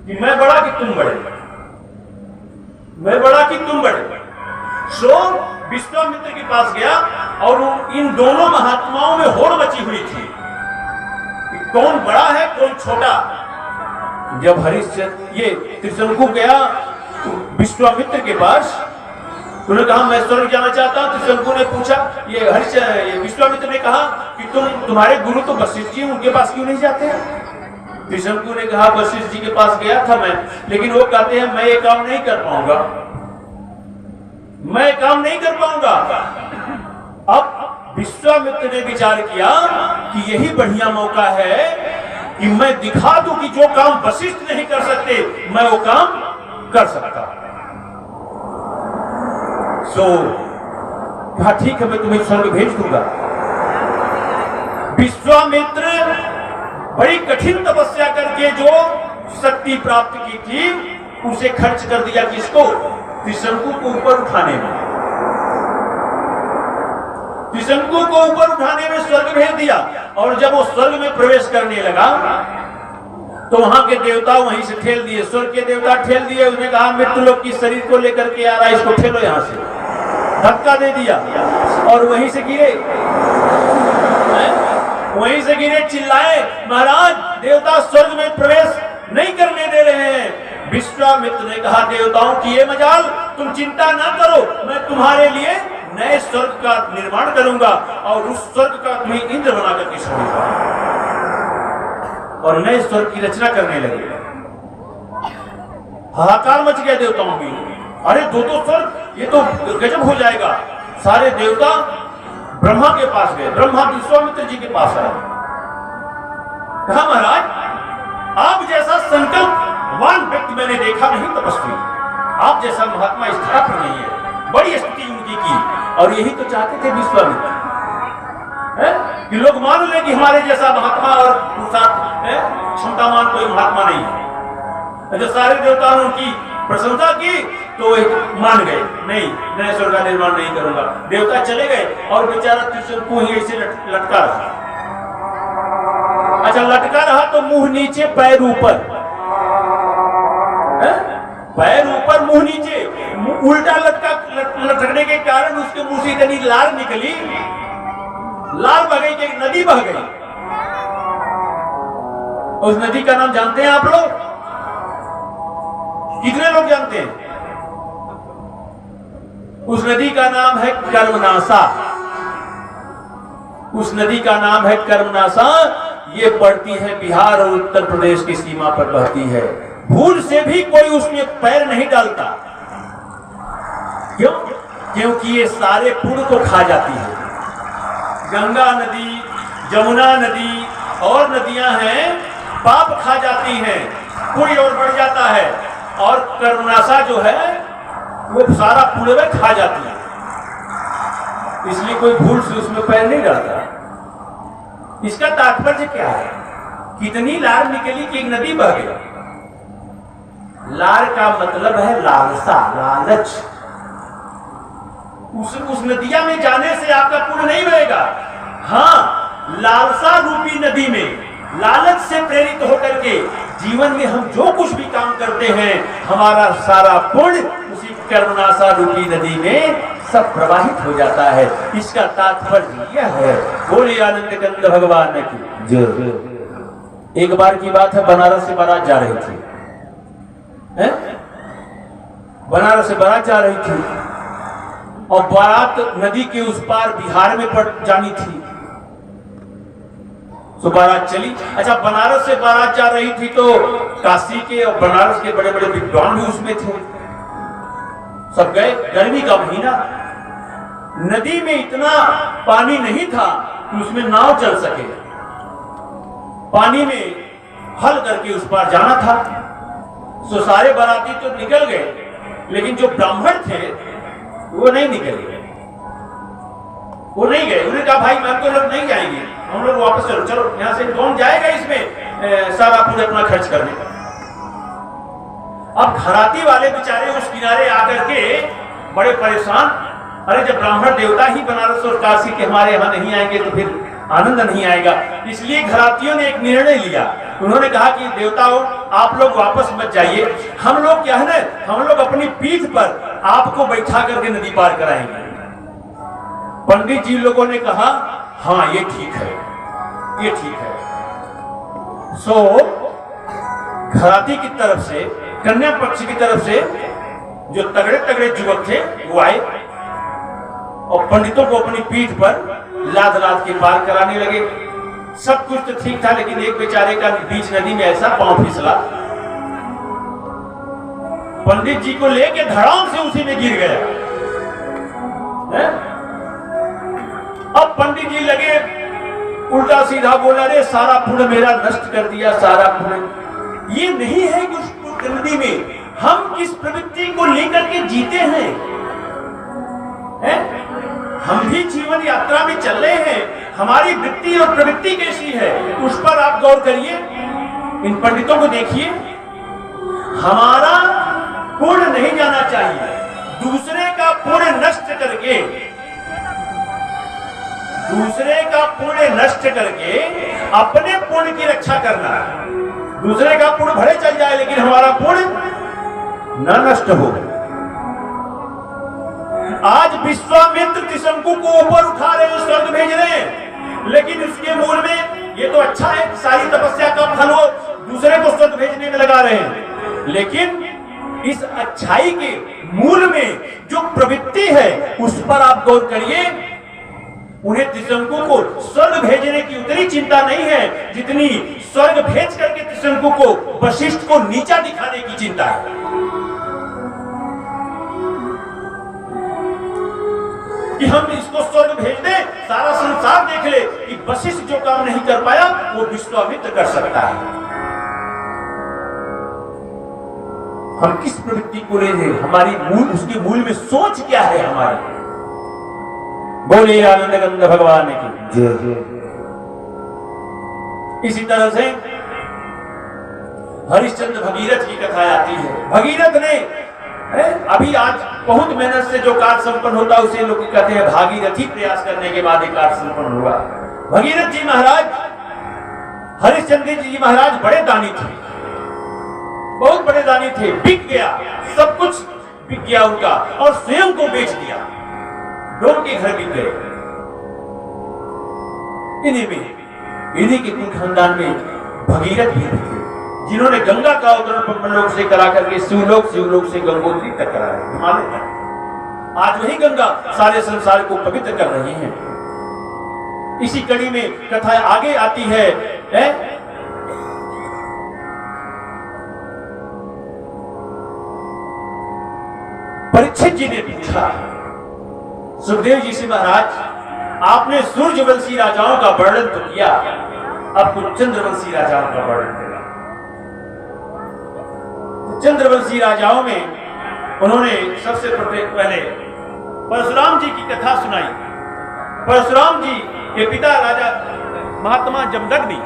कि मैं बड़ा कि तुम बड़े, मैं बड़ा कि तुम बड़े। सो विश्वामित्र के पास गया और इन दोनों महात्माओं में होड़ मची हुई थी कि कौन बड़ा है कौन छोटा। जब हरिश्चंद्र ये त्रिशंकु गया विश्वामित्र के पास, उन्होंने कहा मैं स्वर्ग जाना चाहता हूं। त्रिशंकु ने पूछा, ये विश्वामित्र ने कहा कि तुम्हारे गुरु तो वशिष्ठ जी, उनके पास क्यों नहीं जाते हैं? त्रिशंकु ने कहा वशिष्ठ जी के पास गया था मैं, लेकिन वो कहते हैं मैं ये काम नहीं कर पाऊंगा, मैं काम नहीं कर पाऊंगा। अब विश्वामित्र ने विचार किया कि यही बढ़िया मौका है कि मैं दिखा दूं कि जो काम वशिष्ठ नहीं कर सकते मैं वो काम कर सकता। कहा ठीक है मैं तुम्हें स्वर्ग भेज दूंगा। विश्वामित्र बड़ी कठिन तपस्या करके जो शक्ति प्राप्त की थी उसे खर्च कर दिया किसको? त्रिशंकु को ऊपर उठाने में। त्रिशंकु को ऊपर उठाने में स्वर्ग भेज दिया। और जब वो स्वर्ग में प्रवेश करने लगा तो वहां के देवता वहीं से ठेल दिए, स्वर्ग के देवता ठेल दिए। उसने कहा मृत्यु लोक की शरीर को लेकर के आ रहा है, इसको ठेलो यहां से, धक्का दे दिया और वहीं से गिरे, वहीं से गिरे, चिल्लाए महाराज देवता स्वर्ग में प्रवेश नहीं करने दे रहे हैं। विश्वामित्र ने कहा देवताओं की ये मजाल, तुम चिंता ना करो, मैं तुम्हारे लिए नए स्वर्ग का निर्माण करूंगा और उस स्वर्ग का तुम्हें इंद्र बना करके छोड़ूंगा। और नए स्वर्ग की रचना करने लगे। हाहाकार मच गया देवताओं की, अरे दो स्वर्ग, ये तो गजब हो जाएगा। सारे देवता ब्रह्मा के पास गए, ब्रह्मा विश्वामित्र जी के पास आए। कहा महाराज आप जैसा संकल्पवान व्यक्ति मैंने देखा नहीं तपस्वी, आप जैसा महात्मा इस धरा पर नहीं है। बड़ी स्तुति उनकी की और यही तो चाहते थे विश्वामित्र कि लोग मान ले कि हमारे जैसा महात्मा और क्षमतावान कोई महात्मा नहीं है। जो सारे देवताओं ने उनकी प्रशंसा की तो मान गए, नहीं नए स्वर्ग का निर्माण नहीं करूंगा। देवता चले गए और बेचारा त्रिशंकु ही ऐसे लटका रहा। अच्छा लटका रहा तो मुंह नीचे पैर ऊपर, पैर ऊपर मुंह नीचे, उल्टा लटकने के कारण उसके मुंह से इतनी लाल निकली, लाल बह गई कि नदी बह गई। उस नदी का नाम जानते हैं आप लोग? कितने लोग जानते हैं? उस नदी का नाम है कर्मनासा। उस नदी का नाम है कर्मनासा। ये पड़ती है बिहार और उत्तर प्रदेश की सीमा पर बहती है। भूल से भी कोई उसमें पैर नहीं डालता। क्यों? क्योंकि ये सारे पुण्य को खा जाती है। गंगा नदी, जमुना नदी और नदियां हैं पाप खा जाती हैं, पुण्य और बढ़ जाता है, और कर्मनाशा जो है वो सारा पुण्य खा जाती है, इसलिए कोई भूल से उसमें पैर नहीं डालता। इसका तात्पर्य क्या है? कितनी लार निकली कि एक नदी बह गई। लार का मतलब है लालसा, लालच। उस नदिया में जाने से आपका पुण्य नहीं बहेगा। हाँ, लालसा रूपी नदी में लालच से प्रेरित होकर के जीवन में हम जो कुछ भी काम करते हैं, हमारा सारा पुण्य उसी कर्मनाशा रूपी नदी में सब प्रवाहित हो जाता है। इसका तात्पर्य यह है। बोले आनंद कंद भगवान की जय। एक बार की बात है, बनारस से बारात जा रही थी, बनारस से बारात जा रही थी, और बारात नदी के उस पार बिहार में पड़ जानी थी। तो बारात चली। अच्छा, बनारस से बारात जा रही थी तो काशी के और बनारस के बड़े बड़े विद्वान भी उसमें थे, सब गए। गर्मी का महीना, नदी में इतना पानी नहीं था कि उसमें नाव चल सके, पानी में हल करके उस पार जाना था। सो सारे बाराती तो निकल गए, लेकिन जो ब्राह्मण थे वो नहीं निकले, वो नहीं गए। उन्होंने कहा भाई हम तो लोग नहीं जाएंगे, हम लोग वापस चलो, चलो यहाँ से कौन जाएगा इसमें सारा पूरा अपना खर्च करने। अब घराती वाले बेचारे उस किनारे आकर के बड़े परेशान, अरे जब ब्राह्मण देवता ही बनारस और काशी के हमारे यहाँ नहीं आएंगे तो फिर आनंद नहीं आएगा। इसलिए घरातियों ने एक निर्णय लिया। उन्होंने कहा कि देवताओं आप लोग वापस मत जाइए, हम लोग क्या है ना, हम लोग अपनी पीठ पर आपको बैठा करके नदी पार कराएंगे। पंडित जी लोगों ने कहा हाँ ये ठीक है, ये ठीक है। सो घराती की तरफ से, कन्या पक्ष की तरफ से जो तगड़े तगड़े युवक थे वो आए और पंडितों को अपनी पीठ पर लाद लाद के पार कराने लगे। सब कुछ तो ठीक था, लेकिन एक बेचारे का बीच नदी में ऐसा पांव फिसला, पंडित जी को लेके धड़ाम से उसी में गिर गया। अब पंडित जी लगे उल्टा सीधा बोला, रे सारा पुण्य मेरा नष्ट कर दिया, सारा पुण्य। ये नहीं है कि उस नदी में हम किस प्रवृत्ति को लेकर के जीते हैं, हम भी जीवन यात्रा में चल रहे हैं, हमारी वृत्ति और प्रवृत्ति कैसी है उस पर आप गौर करिए। इन पंडितों को देखिए, हमारा पुण्य नहीं जाना चाहिए, दूसरे का पुण्य नष्ट करके, दूसरे का पुण्य नष्ट करके अपने पुण्य की रक्षा करना। दूसरे का पुण्य भले चल जाए लेकिन हमारा पुण्य न नष्ट हो। आज विश्वामित्र त्रिशंकु को ऊपर उठा रहे, स्वर्ग भेज रहे हैं, लेकिन उसके मूल में ये तो अच्छा है, सारी तपस्या का फल हो, दूसरे को स्वर्ग भेजने में लगा रहे हैं, लेकिन इस अच्छाई के मूल में जो प्रवृत्ति है उस पर आप गौर करिए। उन्हें त्रिशंकु को स्वर्ग भेजने की उतनी चिंता नहीं है जितनी स्वर्ग भेज करके त्रिशंकु को, वशिष्ठ को नीचा दिखाने की चिंता है। कि हम इसको स्वर्ग भेज दें, सारा संसार देख ले कि वशिष्ठ जो काम नहीं कर पाया वो विश्वामित्र कर सकता है। हम किस प्रवृत्ति को ले रहे, हमारी मूल, उसके मूल में सोच क्या है हमारी। बोले आनंद कंद भगवान की जय। इसी तरह से हरिश्चंद्र भगीरथ की कथा आती है। भगीरथ ने अभी आज बहुत मेहनत से जो कार्य संपन्न होता है उसे लोग कहते हैं भागीरथी प्रयास करने के बाद एक कार्य संपन्न हुआ। भगीरथ जी महाराज, हरिश्चंद्र जी महाराज बड़े दानी थे, बहुत बड़े दानी थे। बिक गया, सब कुछ बिक गया उनका, और स्वयं को बेच दिया, लोगों के घर बिक गए। इन्हीं के कुल खानदान में भगीरथ भी थे, जिन्होंने गंगा का अवतरण ब्रह्मलोक से करा करके शिवलोक से गंगोत्री तक कराया, हिमालय तक। आज वही गंगा सारे संसार को पवित्र कर रही है। इसी कड़ी में कथा आगे आती है, परीक्षित जी ने पूछा सुखदेव जी से, महाराज आपने सूर्यवंशी राजाओं का वर्णन तो किया, अब कुछ चंद्रवंशी राजाओं का वर्णन करेगा। चंद्रवंशी राजाओं में उन्होंने सबसे पहले परशुराम जी की कथा सुनाई। परशुराम जी के पिता राजा महात्मा जमदग्नि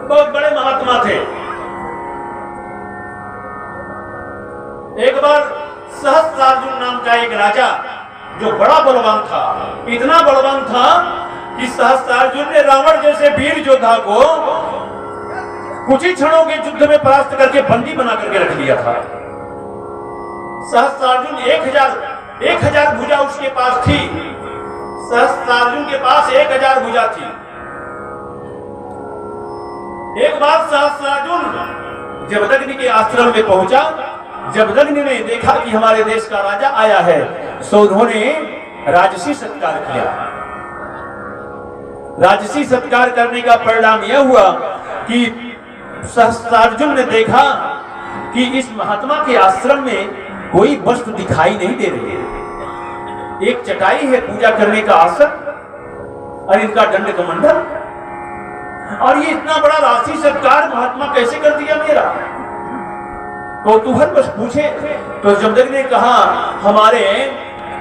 बहुत बड़े महात्मा थे। एक बार सहस्त्रार्जुन नाम का एक राजा जो बड़ा बलवान था, इतना बलवान था कि सहस्त्रार्जुन ने रावण जैसे वीर योद्धा को कुछ ही क्षणों के युद्ध में परास्त करके बंदी बना करके रख लिया था। सहस्त्रार्जुन 1000 भुजा उसके पास थी। सहस्त्रार्जुन के पास 1000 भुजा थी। एक बार सहस्त्रार्जुन जमदग्नि के आश्रम में पहुंचा। जमदग्नि ने देखा कि हमारे देश का राजा आया है, सो उन्होंने राजसी सत्कार किया। राजसी सत्कार करने का परिणाम यह हुआ कि सहस्त्रार्जुन ने देखा कि इस महात्मा के आश्रम में कोई वस्तु दिखाई नहीं दे रही है। एक चटाई है पूजा करने का आसन और इनका दंड कमंडल, और ये इतना बड़ा राशि सत्कार महात्मा कैसे कर दिया मेरा? कौतूहल बस पूछे तो जमदग्नि ने कहा, हमारे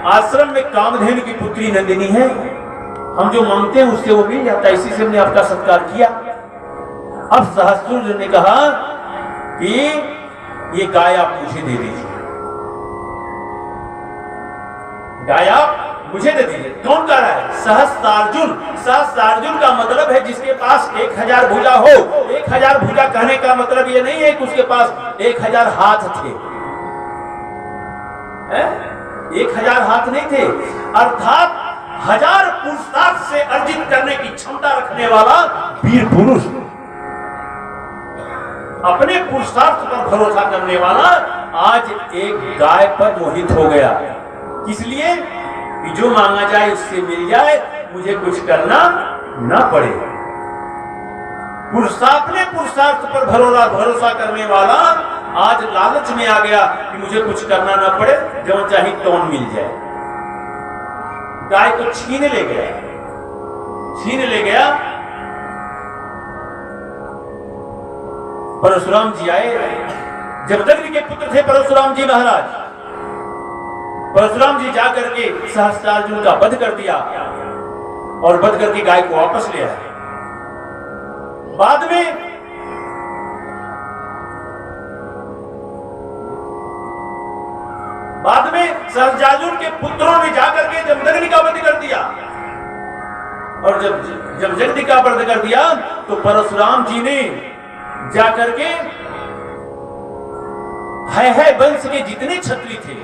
आश्रम में कामधेनु की पुत्री नंदिनी है, हम जो मांगते हैं उससे वो मिल जाता है, इसी से हमने आपका सत्कार किया। अब सहस्त्रार्जुन ने कहा कि ये गाय आप मुझे दे दीजिए, गाय आप मुझे दे दीजिए। कौन कह रहा है? सहस्त्रार्जुन। सहस्त्रार्जुन का मतलब है जिसके पास 1000 भुजा हो। 1000 भुजा कहने का मतलब ये नहीं है कि उसके पास 1000 हाथ थे, 1000 हाथ नहीं थे, अर्थात 1000 पुरुषार्थ से अर्जित करने की क्षमता रखने वाला वीर पुरुष, अपने पुरुषार्थ पर भरोसा करने वाला आज एक गाय पर मोहित हो गया। किस लिए? कि जो मांगा जाए उससे मिल जाए, मुझे कुछ करना ना पड़े। अपने पुरुषार्थ पर भरोसा करने वाला आज लालच में आ गया कि मुझे कुछ करना ना पड़े, जो चाहे टोन मिल जाए। गाय को छीन ले गया। परशुराम जी आए। जमदग्नि के पुत्र थे परशुराम जी महाराज। परशुराम जी जाकर के सहस्त्रार्जुन का वध कर दिया और वध करके गाय को वापस ले आए। बाद में सहस्त्रार्जुन के पुत्रों ने जाकर के जमदग्नि का वध कर दिया, और जब जमदग्नि का वध कर दिया तो परशुराम जी ने जाकर के है वंश के जितने क्षत्रिय थे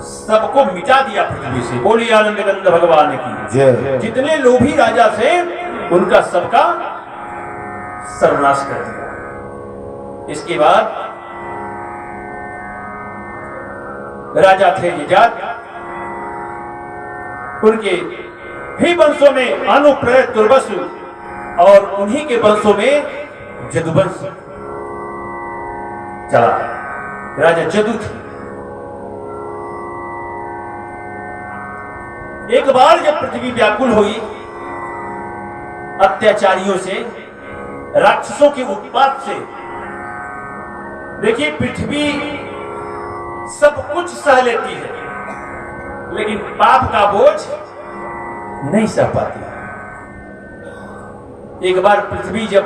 सबको मिटा दिया पृथ्वी से। बोलिए आनंद गंध भगवान की जय। जितने लोभी राजा थे उनका सबका सर्वनाश कर दिया। इसके बाद राजा थे यजात, उनके ही वंशों में अनुप्रय दुर्वसु और उन्हीं के वंशों में जदुवंश चला। राजा जदु थे। एक बार जब पृथ्वी व्याकुल हुई अत्याचारियों से, राक्षसों के उत्पात से, देखिए पृथ्वी सब कुछ सह लेती है लेकिन पाप का बोझ नहीं सह पाती। एक बार पृथ्वी जब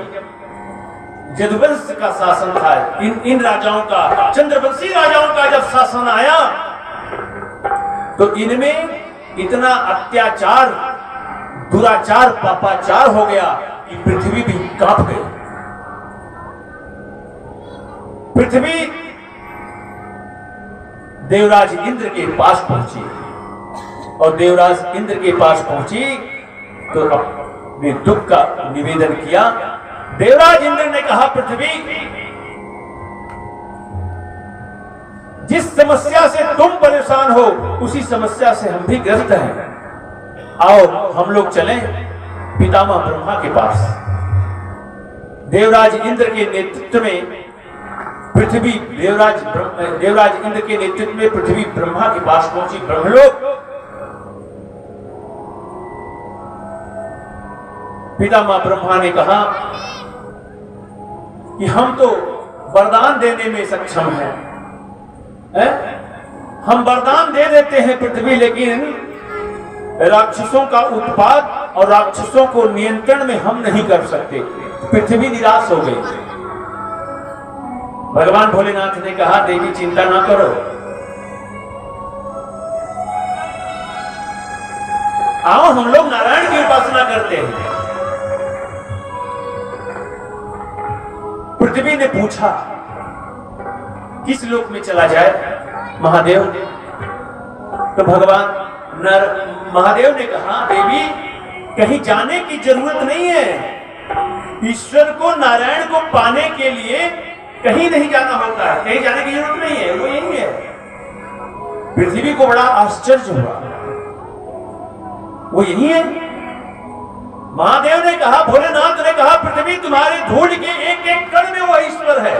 जदुवंश का शासन था, इन राजाओं का, चंद्रवंशी राजाओं का जब शासन आया तो इनमें इतना अत्याचार, दुराचार, पापाचार हो गया कि पृथ्वी भी कांप गई। पृथ्वी देवराज इंद्र के पास पहुंची और देवराज इंद्र के पास पहुंची तो अपने दुख का निवेदन किया। देवराज इंद्र ने कहा, पृथ्वी जिस समस्या से तुम परेशान हो उसी समस्या से हम भी ग्रस्त हैं। आओ हम लोग चलें पितामह ब्रह्मा के पास। देवराज इंद्र के नेतृत्व में पृथ्वी, देवराज इंद्र के नेतृत्व में पृथ्वी ब्रह्मा के पास पहुंची। ब्रह्मलोक पितामह ब्रह्मा ने कहा कि हम तो वरदान देने में सक्षम हैं, हम वरदान दे देते हैं पृथ्वी, लेकिन राक्षसों का उत्पात और राक्षसों को नियंत्रण में हम नहीं कर सकते। पृथ्वी निराश हो गई। भगवान भोलेनाथ ने कहा, देवी चिंता ना करो, आओ हम लोग नारायण की उपासना करते हैं। पृथ्वी ने पूछा, किस लोक में चला जाए महादेव? तो भगवान महादेव ने कहा, देवी कहीं जाने की जरूरत नहीं है। ईश्वर को, नारायण को पाने के लिए कहीं नहीं जाना होता है, कहीं जाने की जरूरत नहीं है, वो यही है। पृथ्वी को बड़ा आश्चर्य हुआ, वो यही है। महादेव ने कहा, भोलेनाथ ने कहा, पृथ्वी तुम्हारी धूल के एक एक कण में वो ईश्वर है।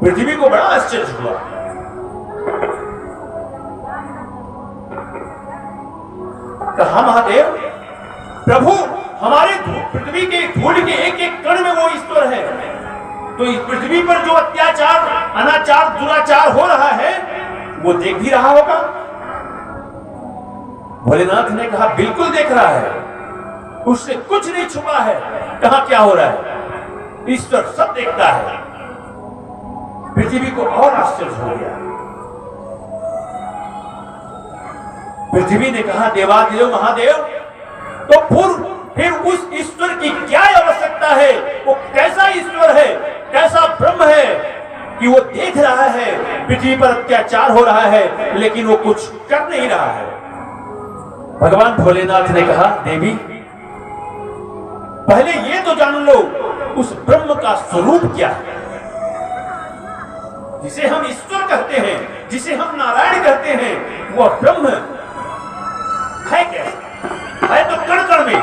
पृथ्वी को बड़ा आश्चर्य हुआ। कहा, महादेव प्रभु, हमारे पृथ्वी के धूल के एक एक कण में वो ईश्वर है, तो इस पृथ्वी पर जो अत्याचार, अनाचार, दुराचार हो रहा है वो देख भी रहा होगा। भोलेनाथ ने कहा, बिल्कुल देख रहा है, उससे कुछ नहीं छुपा है। कहा क्या हो रहा है? ईश्वर सब देखता है। पृथ्वी को और आश्चर्य हो गया। पृथ्वी ने कहा, देवादेव महादेव, तो फिर उस ईश्वर की क्या आवश्यकता है? वो कैसा ईश्वर है, कैसा ब्रह्म है कि वो देख रहा है पृथ्वी पर अत्याचार हो रहा है, लेकिन वो कुछ कर नहीं रहा है। भगवान भोलेनाथ ने कहा, देवी पहले ये तो जान लो, उस ब्रह्म का स्वरूप क्या है, जिसे हम ईश्वर कहते हैं, जिसे हम नारायण कहते हैं। वो ब्रह्म है कैसा? है तो कण कण में,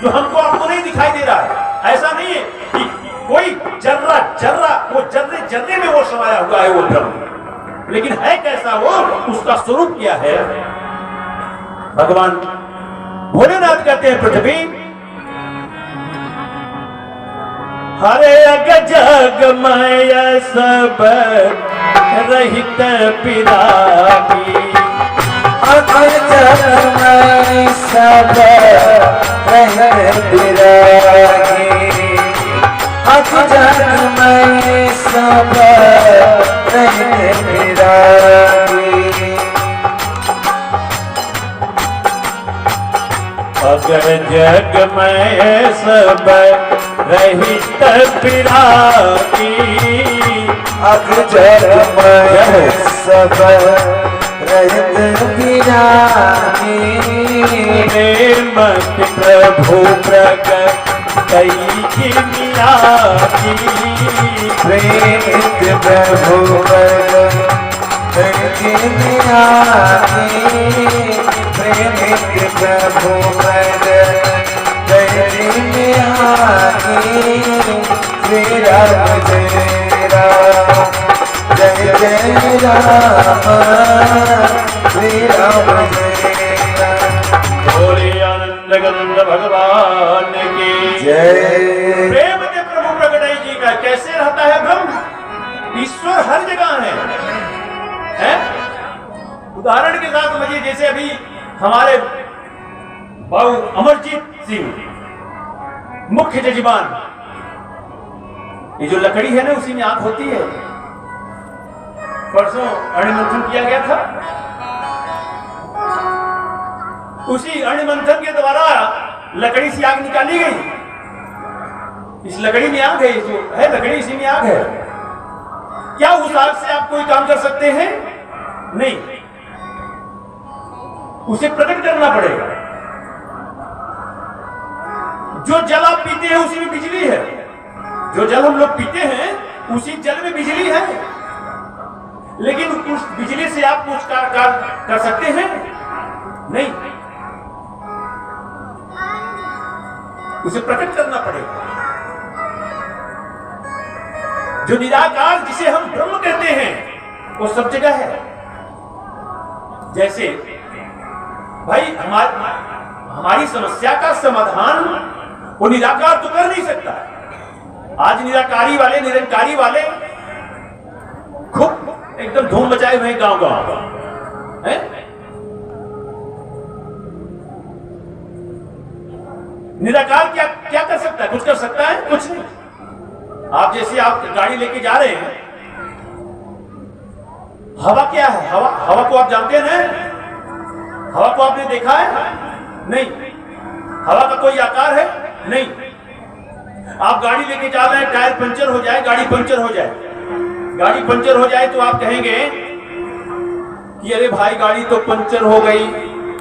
जो हमको आपको नहीं दिखाई दे रहा है। ऐसा नहीं है कि कोई जर्रा जर्रा, वो जर्रे जर्रे में वो समाया हुआ है वो ब्रह्म, लेकिन है कैसा वो, उसका स्वरूप क्या है? भगवान भोलेनाथ कहते हैं, पृथ्वी हरे अग जगमय सब रहित पिरागी, अग जगमय सब रहित पिरागी, अग जगमय सब रहित पिरागी। अगर जग में सब रहित पिरागी, अग जगमय सब रहित पिरागी। प्रेमत प्रभु प्रगट कई मियागी, प्रेमित प्रभु प्रगट कई मियागी, प्रेमित प्रभु प्रगट कई मियागी। श्री राम जय राम, जय जय राम, श्री राम जय राम। बोले आनंद गंध भगवान की जय। प्रेम के प्रभु प्रगटाई जी का कैसे रहता है ब्रह्म? ईश्वर हर जगह है? उदाहरण के साथ समझिए, जैसे अभी हमारे बाबू अमरजीत सिंह मुख्य जजमान, ये जो लकड़ी है ना, उसी में आग होती है। परसों अणिमंथन किया गया था, उसी अणिमंथन के द्वारा लकड़ी से आग निकाली गई। इस लकड़ी में आग है, जो है लकड़ी, इसी में आग है। क्या उस आग से आप कोई काम कर सकते हैं? नहीं, उसे प्रकट करना पड़ेगा। जो जल आप पीते हैं उसी में बिजली है, जो जल हम लोग पीते हैं उसी जल में बिजली है, लेकिन उस बिजली से आप कुछ कार्य कर सकते हैं? नहीं, उसे प्रकट करना पड़ेगा। जो निराकार, जिसे हम ब्रह्म कहते हैं, वो सब जगह है। जैसे भाई हमारी समस्या का समाधान वो निराकार तो कर नहीं सकता। आज निराकारी वाले, निरंकारी वाले खूब एकदम धूम मचाए हुए गांव गांव हैं। निराकार क्या क्या कर सकता है? कुछ कर सकता है? कुछ नहीं। आप जैसे आप गाड़ी लेके जा रहे हैं, हवा क्या है? हवा, हवा को आप जानते हैं ना? हवा को आपने देखा है? नहीं। हवा का कोई आकार है? नहीं। आप गाड़ी लेके जा रहे हैं, टायर पंचर हो जाए, गाड़ी पंचर हो जाए, गाड़ी पंचर हो जाए तो आप कहेंगे कि अरे भाई गाड़ी तो पंचर हो गई,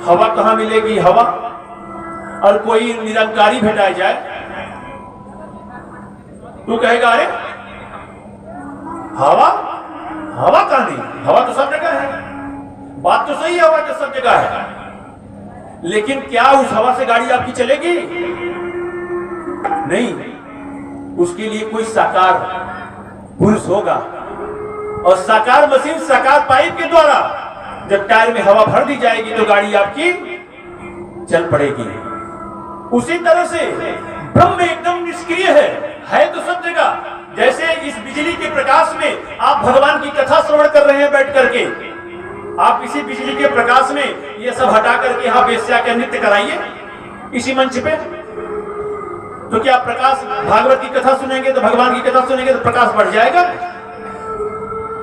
हवा कहां मिलेगी? हवा। और कोई निरंकारी भेटा जाए तू कहेगा अरे हवा, हवा कहां नहीं? हवा तो सब जगह है। बात तो सही है, हवा तो सब जगह है, लेकिन क्या उस हवा से गाड़ी आपकी चलेगी? नहीं। उसके लिए कोई साकार पुरुष होगा, और साकार मशीन, साकार पाइप के द्वारा जब टायर में हवा भर दी जाएगी तो गाड़ी आपकी चल पड़ेगी। उसी तरह से ब्रह्म एकदम निष्क्रिय है तो सब जगह। जैसे इस बिजली के प्रकाश में आप भगवान की कथा श्रवण कर रहे हैं बैठ करके, आप इसी बिजली के प्रकाश में ये सब हटा करके यहाँ वेश्या का नृत्य कराइए इसी मंच पे, तो क्या प्रकाश, भागवत की कथा सुनेंगे तो, भगवान की कथा सुनेंगे तो प्रकाश बढ़ जाएगा,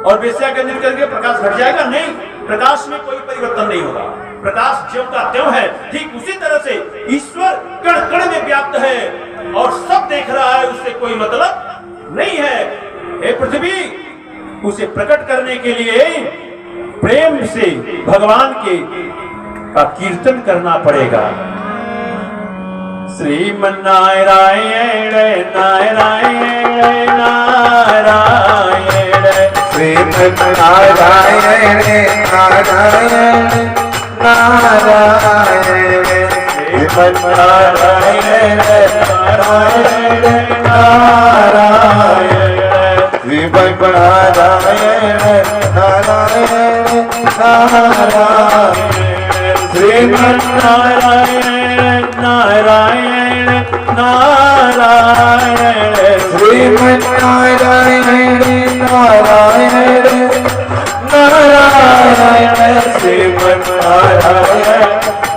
और वेश्या का नृत्य करके प्रकाश घट जाएगा? नहीं। प्रकाश में कोई परिवर्तन नहीं होगा, प्रकाश ज्यों का त्यों है। ठीक उसी तरह से ईश्वर कण कण में व्याप्त है और सब देख रहा है, उससे कोई मतलब नहीं है। हे पृथ्वी, उसे प्रकट करने के लिए प्रेम से भगवान के का कीर्तन करना पड़ेगा। श्रीमन्नारायण नारायण नारायण, श्रीमन्नारायण नारायण नारायण, श्रीमन्नारायण नारायण नारायण, श्रीमन्नारायण नारायण नारायण, श्रीमन्नारायण नारायण नारायण, श्रीमन्नारायण नारायण नारायण, श्रीमन्नारायण नारायण नारायण, श्रीमन्नारायण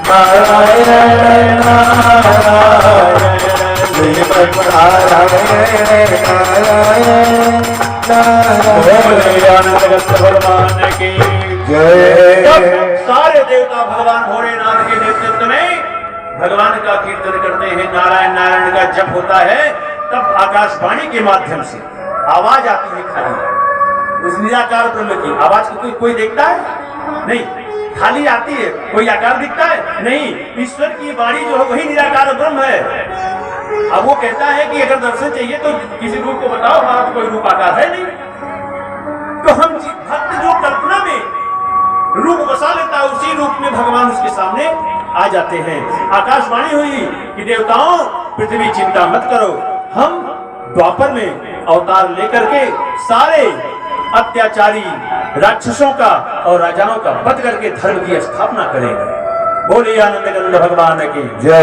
नारायण बोले आनंद भगवान की जय। सारे देवता भगवान भोलेनाथ के नेतृत्व में भगवान का कीर्तन करते हैं, नारायण नारायण का जप होता है, तब आकाशवाणी के माध्यम से आवाज आती है खाली। उस निराकार ब्रह्म की आवाज को कोई देखता है? नहीं। खाली आती है, कोई आकार दिखता है? नहीं। ईश्वर की वाणी जो है वही निराकार ब्रह्म है। अब वो कहता है कि अगर दर्शन चाहिए तो किसी रूप को बताओ, हमारा तो कोई रूप आकार है नहीं। तो हम भक्त जो कल्पना में रूप बसा लेता है, उसी रूप में भगवान उसके सामने आ जाते हैं। आकाशवाणी हुई कि देवताओं, पृथ्वी चिंता मत करो, हम द्वापर में अवतार लेकर के सारे अत्याचारी राक्षसों का और राजाओं का वध करके धर्म की स्थापना करेंगे। बोलिए आनंद गंध भगवान की जय।